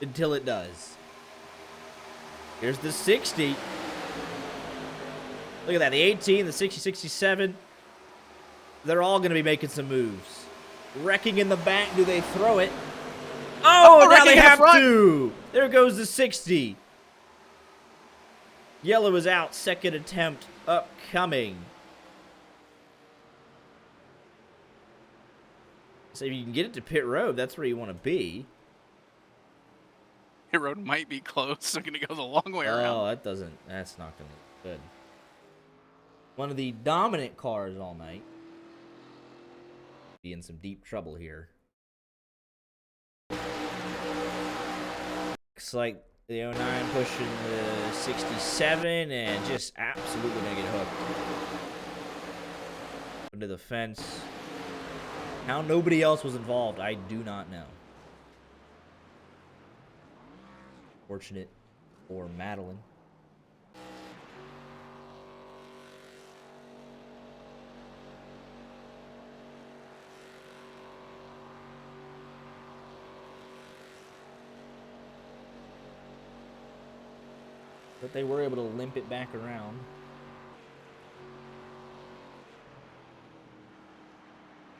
Until it does. Here's the 60. Look at that. The 18, the 60, 67. They're all going to be making some moves. Wrecking in the back. Do they throw it? Oh, now they have to. There goes the 60. Yellow is out. Second attempt upcoming. So if you can get it to pit road, that's where you want to be. Pit road might be close. So going to go the long way around. Oh, that's not going to look good. One of the dominant cars all night. Be in some deep trouble here. Looks like the 09 pushing the 67 and just absolutely going to get hooked. Into the fence. How nobody else was involved, I do not know. Fortunate for Madeline. But they were able to limp it back around.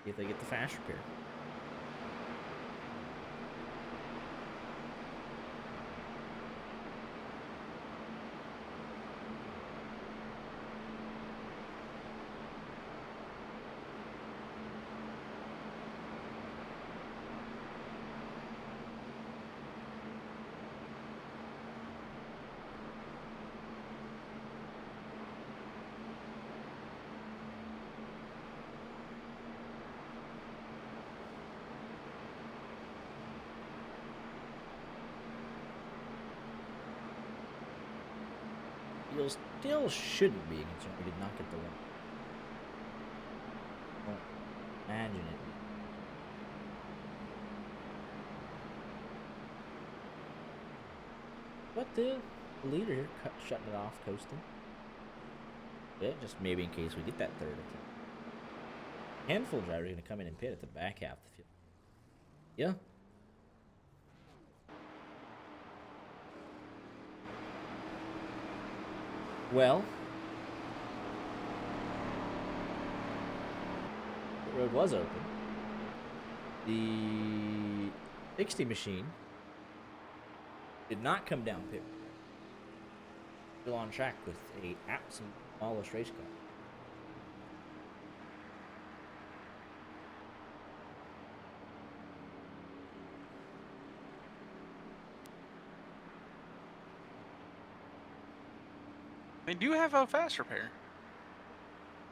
See if they get the fast repair. You still shouldn't be concerned we did not get the win. Don't imagine it. But the leader here shutting it off, coasting. Yeah, just maybe in case we get that third attempt. Handful of drivers are going to come in and pit at the back half of the field. Yeah. Well, the road was open. The 60 machine did not come down pit. Still on track with a absolute flawless race car. They do have a fast repair.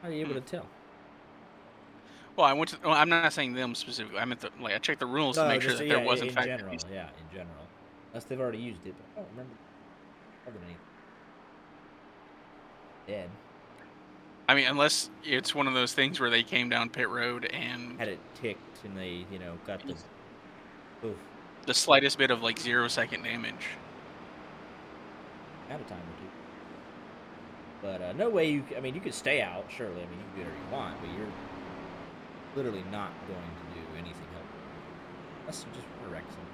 How are you able to tell? Well, I went to. Well, I'm not saying them specifically. I meant I checked the rules to make sure that there was in fact. General, yeah, in general. Unless they've already used it, but I don't remember other than dead. I mean, unless it's one of those things where they came down pit road and had it ticked, and they, got the the slightest bit of like 0-second damage. At a time or two. But no way you could stay out, surely. I mean, you can do whatever you want, but you're literally not going to do anything helpful. Unless you just want to wreck something.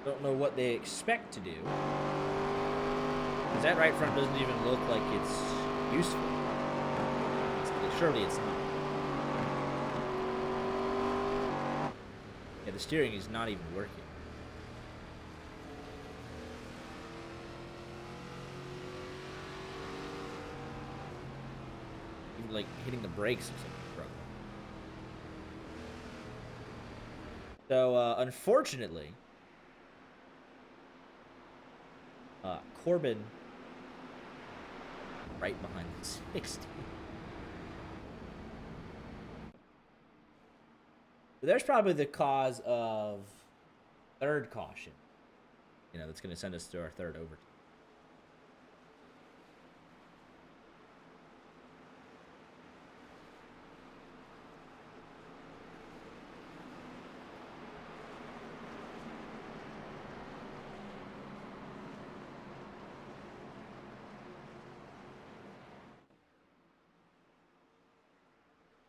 Don't know what they expect to do. Because that right front doesn't even look like it's useful. Surely it's not. Yeah, the steering is not even working. Even like hitting the brakes is a problem. So, unfortunately, Corbin right behind the 60. There's probably the cause of third caution. That's going to send us to our third overtime.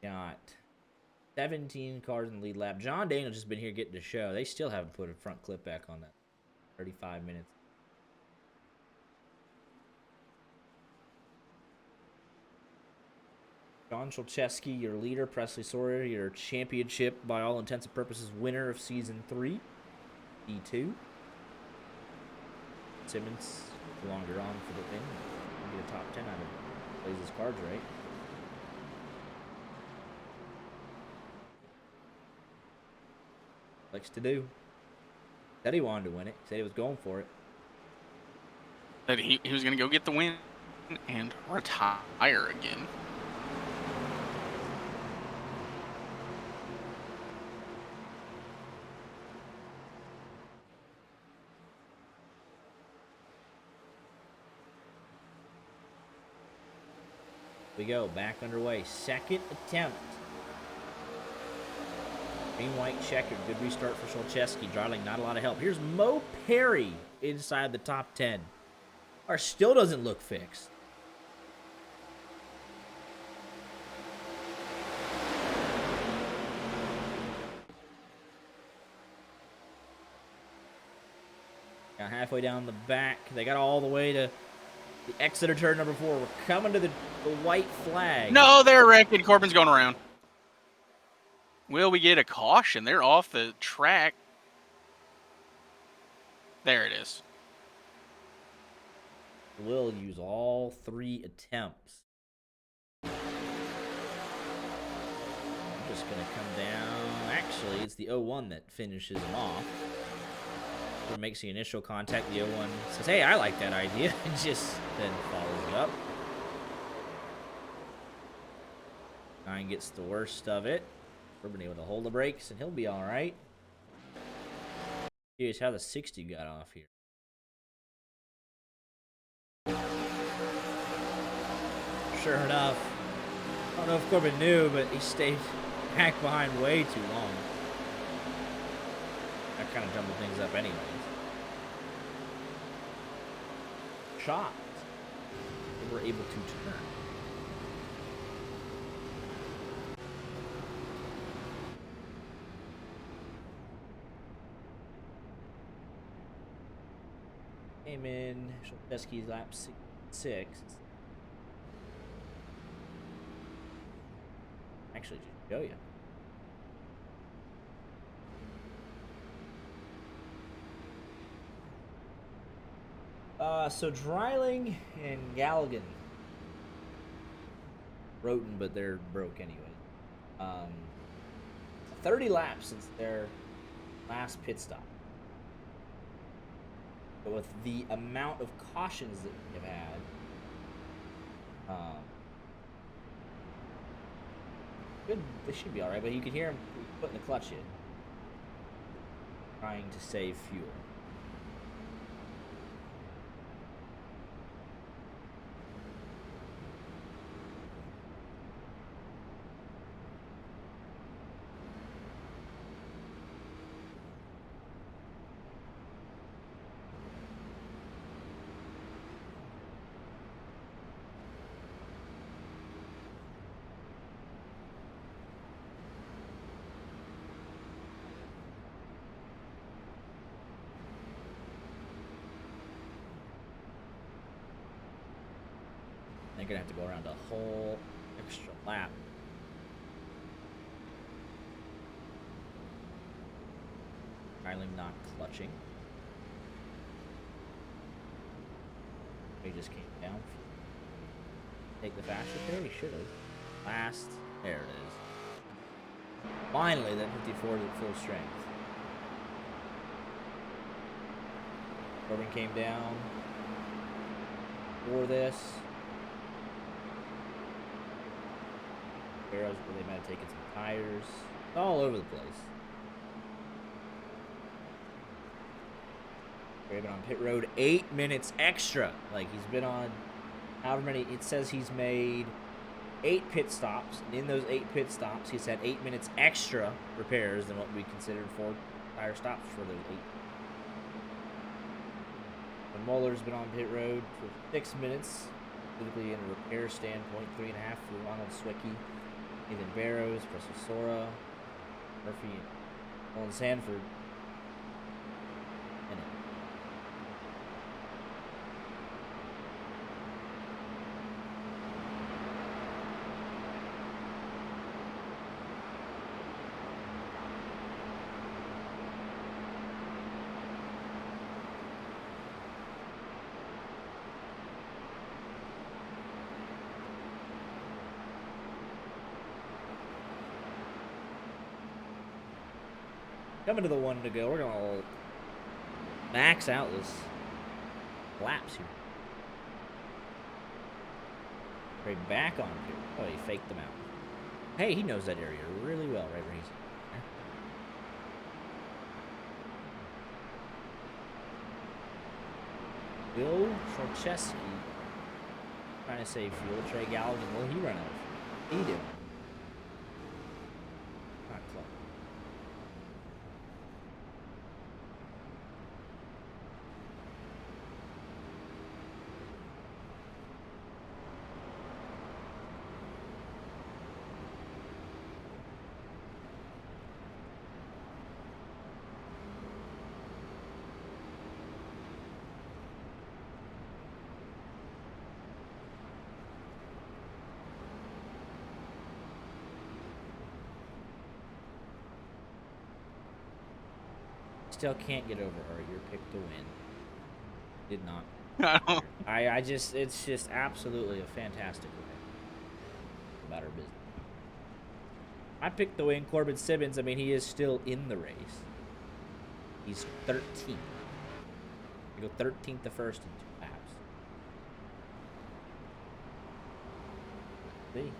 Got 17 cars in the lead lap. John Daniel's just been here getting to show. They still haven't put a front clip back on that. 35 minutes. John Cholcheski, your leader. Presley Sawyer, your championship, by all intents and purposes, winner of Season 3. D2. Simmons, no longer on for the win. Get a top 10 out of it. Plays his cards right. Likes to do. Said he wanted to win it. Said he was going for it. That he was going to go get the win and retire again. We go. Back underway. Second attempt. Green, white, checkered. Good restart for Cholcheski. Darling, not a lot of help. Here's Mo Perry inside the top 10. Our still doesn't look fixed. Got halfway down the back. They got all the way to the Exeter turn number 4. We're coming to the white flag. No, they're wrecking. Corbin's going around. Will we get a caution? They're off the track. There it is. Will use all 3 attempts. I'm just going to come down. Actually, it's the 01 that finishes him off. Or makes the initial contact. The 01 says, hey, I like that idea. And just then follows it up. 9 gets the worst of it. We're been able to hold the brakes, and he'll be all right. Curious how the 60 got off here. Sure enough, I don't know if Corbin knew, but he stayed back behind way too long. That kind of jumbled things up anyways. Shocked they were able to turn. Came in, Cholcheski's lap 6. Actually, just show you. So Dreiling and Galligan. Roten, but they're broke anyway. 30 laps since their last pit stop. But with the amount of cautions that we have had, they should be alright, but you can hear him putting the clutch in. Trying to save fuel. They're gonna have to go around a whole extra lap. Dreiling not clutching. He just came down. Take the faster there. He should have. Last. There it is. Finally, that 54 at full strength. Corbin came down for this. Arrows, where they might have taken some tires. All over the place. They've been on pit road 8 minutes extra. Like, he's been on however many. It says he's made 8 pit stops. And in those 8 pit stops, he's had 8 minutes extra repairs than what we considered 4 tire stops for those 8. And Muller's been on pit road for 6 minutes. Typically in a repair standpoint, 3.5 for Ronald Swicky. Ethan Barrows, Presley Sora, Murphy, Colin Sanford. And coming to the one to go. We're gonna max out this laps here. Right back on here. Oh, he faked them out. Hey, he knows that area really well, right where he's there. Bill Schorcheski trying to save fuel. Trey Galligan, will he run out? He did. Not close. Still can't get over her. Your pick to win. Did not. I just, it's just absolutely a fantastic way about her business. I picked the win. Corbin Simmons, I mean, he is still in the race. He's 13th. You go 13th the first in 2 laps. See?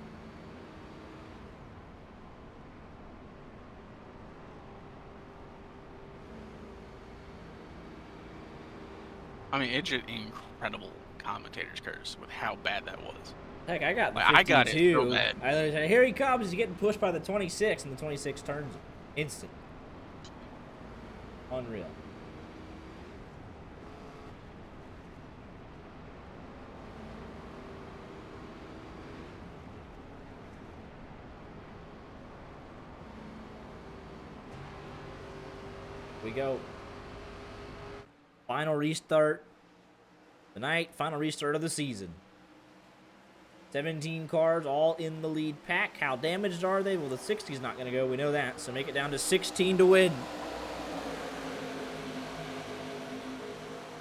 I mean, it's just incredible commentator's curse with how bad that was. Heck, I got the I got it 52. so bad. I said, here he comes. He's getting pushed by the 26, and the 26 turns him. Instant. Unreal. We go. Final restart tonight. Final restart of the season. 17 cars all in the lead pack. How damaged are they? Well, the 60's not going to go. We know that. So make it down to 16 to win.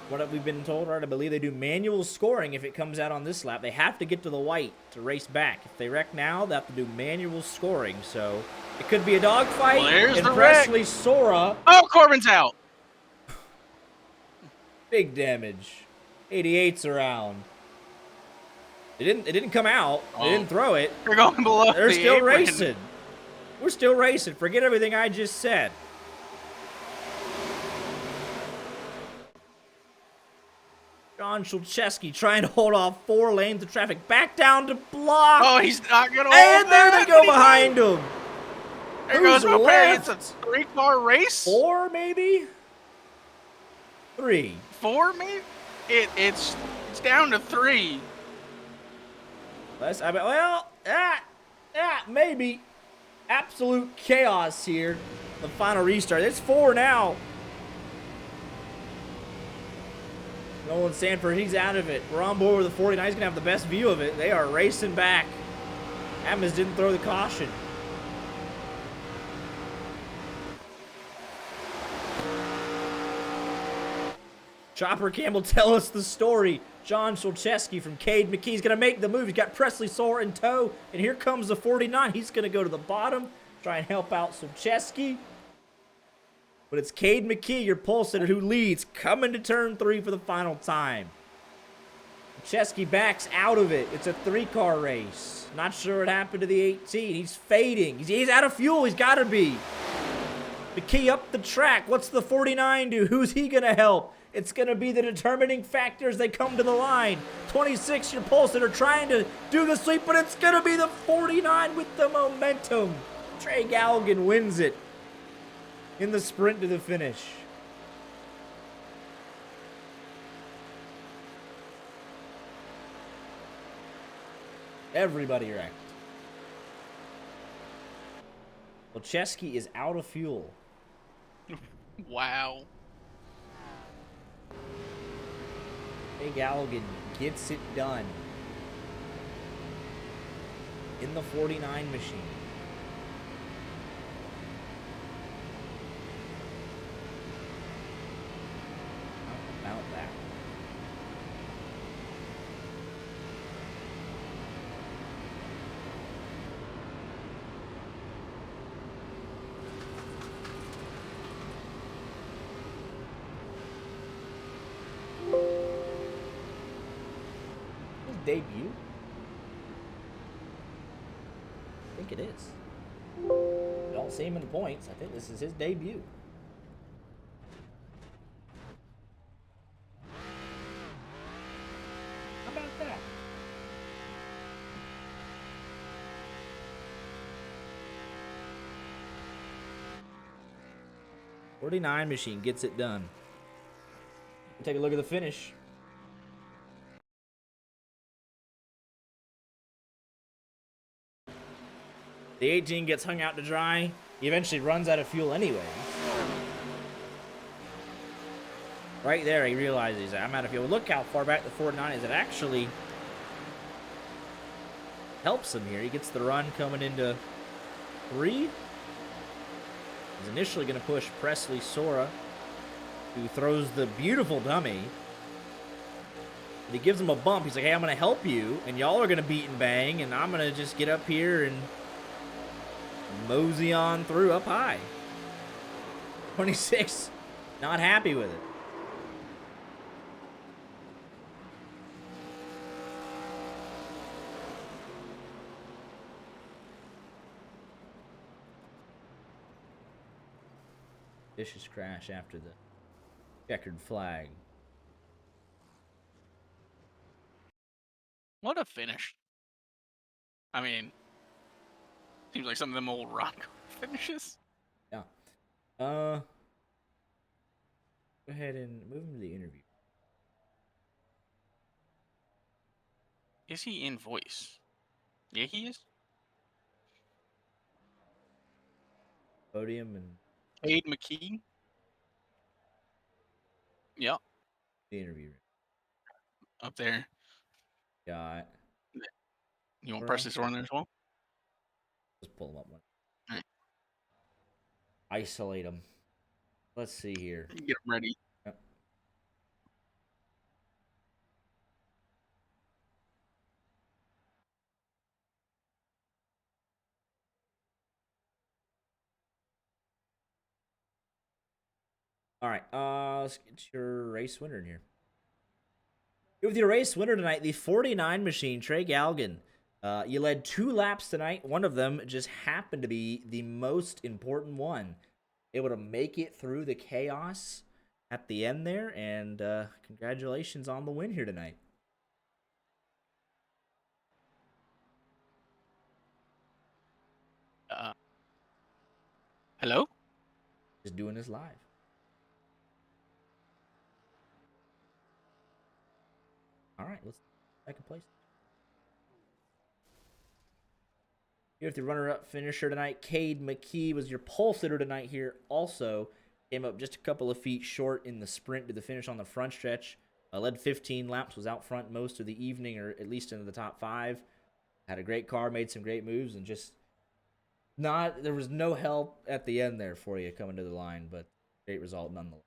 What have we been told? Right, I believe they do manual scoring if it comes out on this lap. They have to get to the white to race back. If they wreck now, they have to do manual scoring. So it could be a dogfight. Well, there's and the wreck. Presley Sora. Oh, Corbin's out. Big damage. 88's around. It didn't come out. They didn't throw it. They're going below. They're the still apron. racing. We're still racing. Forget everything I just said. John Schulcheski trying to hold off 4 lanes of traffic. Back down to block. Oh, he's not gonna. And hold there that. they go behind him. There goes Who's my left? It's a 3-car race. 4 maybe? 3. 4 maybe. It's down to 3. Maybe. Absolute chaos here. The final restart. It's 4 now. Nolan Sanford, he's out of it. We're on board with the 49. He's going to have the best view of it. They are racing back. Adams didn't throw the caution. Chopper Campbell, tell us the story. John Schulcheski from Cade McKee's going to make the move. He's got Presley Sore in tow. And here comes the 49. He's going to go to the bottom, try and help out Schulcheski. But it's Cade McKee, your pole sitter, who leads, coming to turn 3 for the final time. Schulcheski backs out of it. It's a 3-car race. Not sure what happened to the 18. He's fading. He's out of fuel. He's got to be. McKee up the track. What's the 49 do? Who's he going to help? It's going to be the determining factor as they come to the line. 26, your pole sitter, trying to do the sweep, but it's going to be the 49 with the momentum. Trey Galligan wins it in the sprint to the finish. Everybody wrecked. Well, Chesky is out of fuel. Wow. Hey, Galligan gets it done in the 49 machine. How about that? His debut? I think it is. Don't see him in the points. I think this is his debut. How about that? '49 machine gets it done. Take a look at the finish. The 18 gets hung out to dry. He eventually runs out of fuel anyway. Right there, he realizes I'm out of fuel. Look how far back the 49 is. It actually helps him here. He gets the run coming into 3. He's initially going to push Presley Sora, who throws the beautiful dummy. But he gives him a bump. He's like, hey, I'm going to help you, and y'all are going to beat and bang, and I'm going to just get up here and mosey on through up high. 26, not happy with it. Vicious crash after the checkered flag. What a finish. I mean, seems like some of them old rock finishes. Yeah. Go ahead and move him to the interview. Is he in voice? Yeah, he is. Podium and Cade McKee. Yep, the interview room. up there. Got. You want Presley Sora in there as well? Let's pull him up one. Alright. Isolate him. Let's see here. Get him ready. Yep. All right. Let's get your race winner in here. With your race winner tonight, the 49 machine, Trey Galgan. You led 2 laps tonight. One of them just happened to be the most important one. Able to make it through the chaos at the end there, and congratulations on the win here tonight. Hello? Just doing this live. All right, let's second place. Here's the runner-up finisher tonight. Cade McKee was your pole sitter tonight here. Also came up just a couple of feet short in the sprint to the finish on the front stretch. Led 15 laps, was out front most of the evening, or at least into the top 5. Had a great car, made some great moves, and just there was no help at the end there for you coming to the line, but great result nonetheless.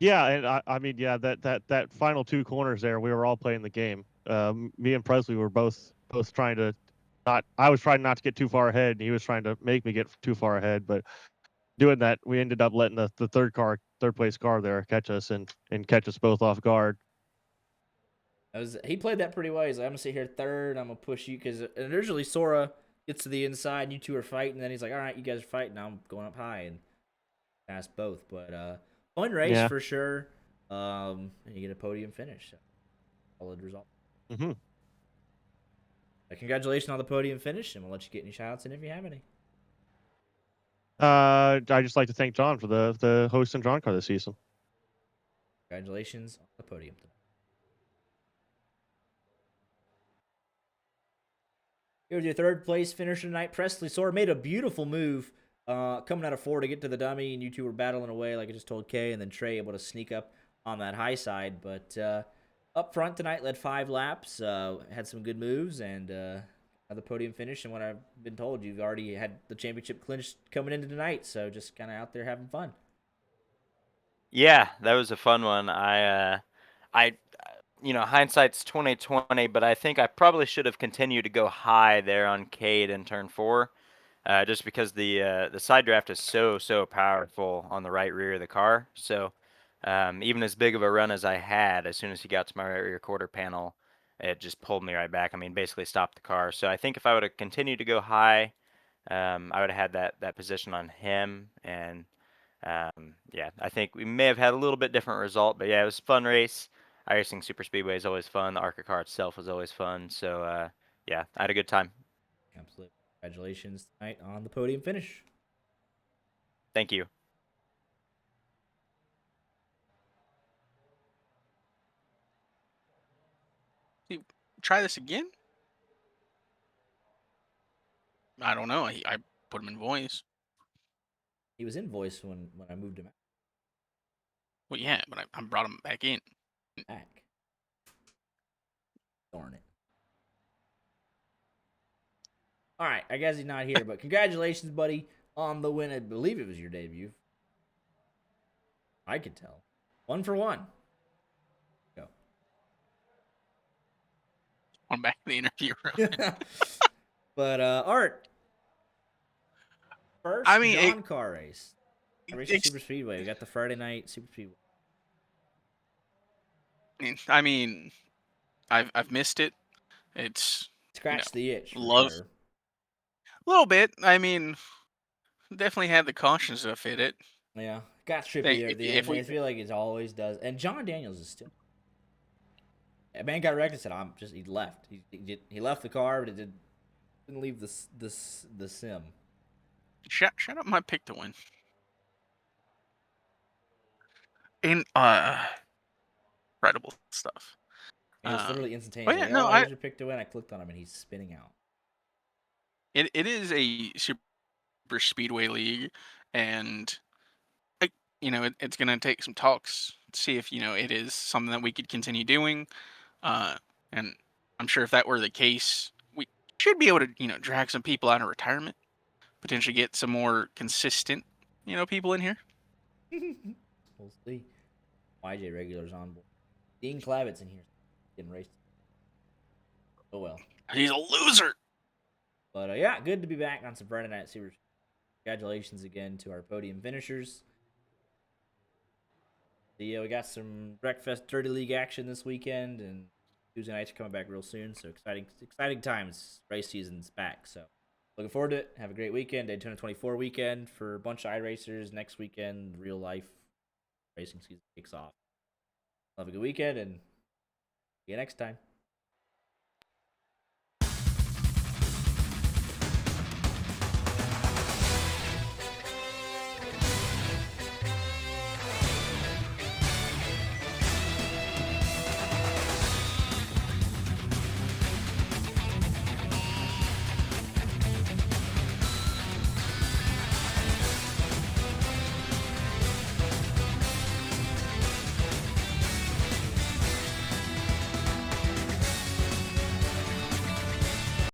Yeah, and I mean, yeah, that final 2 corners there, we were all playing the game. Me and Presley were both trying to not. I was trying not to get too far ahead, and he was trying to make me get too far ahead. But doing that, we ended up letting the third place car there catch us and catch us both off guard. He played that pretty well. He's like, I'm gonna sit here third. I'm gonna push you because originally Sora gets to the inside, and you two are fighting. And then he's like, all right, you guys are fighting. Now I'm going up high and past both. But fun race for sure. And you get a podium finish. So solid result. Mm-hmm. Congratulations on the podium finish, and we'll let you get any shout-outs in if you have any. I just like to thank John for the host and JOHNCAR this season. Congratulations on the podium. Here was your third place finisher tonight. Presley Sword made a beautiful move coming out of 4 to get to the dummy, and you two were battling away like I just told Kay, and then Trey able to sneak up on that high side. But up front tonight, led 5 laps, had some good moves, and had the podium finish. And what I've been told, you've already had the championship clinched coming into tonight, so just kind of out there having fun. Yeah, that was a fun one. Hindsight's 2020, but I think I probably should have continued to go high there on Cade in turn 4, just because the side draft is so powerful on the right rear of the car. So even as big of a run as I had, as soon as he got to my right rear quarter panel, it just pulled me right back. I mean, basically stopped the car. So I think if I would have continued to go high, I would have had that position on him. And yeah, I think we may have had a little bit different result, but yeah, it was a fun race. iRacing Superspeedway is always fun. The ARCA car itself was always fun. So yeah, I had a good time. Absolutely. Congratulations tonight on the podium finish. Thank you. Try this again? I don't know. I put him in voice. He was in voice when I moved him Well, yeah, but I brought him back in. back. Darn it. All right, I guess he's not here, but congratulations, buddy, on the win. I believe it was your debut. I could tell. 1 for 1. Go. I'm back in the interview room. But Art, first I mean, JOHNCAR race. iRacing it's- Super Speedway. We got the Friday night Super Speedway. I mean, I've missed it. It's Scratch the itch. For love- sure. a little bit. I mean, definitely had the caution stuff hit it. Yeah, got trippy Hey, there at the if end. we- I feel like it always does. And John Daniels is still. A man got wrecked and said, "I'm just." He left. He left the car, but it didn't leave the sim. Shut up my pick to win. And incredible stuff. And it's literally instantaneous. yeah, Like, no, oh, I- here's your pick to win. I clicked on him and he's spinning out. It is a super speedway league, and it's gonna take some talks to see if it is something that we could continue doing. And I'm sure if that were the case, we should be able to drag some people out of retirement, potentially get some more consistent people in here. We'll see. YJ regulars on board. Dean Klavitz in here getting raced. Oh well. He's a loser. But yeah, good to be back on some Friday Night Super. Congratulations again to our podium finishers. We got some Breakfast Dirty League action this weekend, and Tuesday nights are coming back real soon. So exciting times. Race season's back. So looking forward to it. Have a great weekend. Daytona 24 weekend for a bunch of iRacers. Next weekend, real life racing season kicks off. Have a good weekend, and see you next time.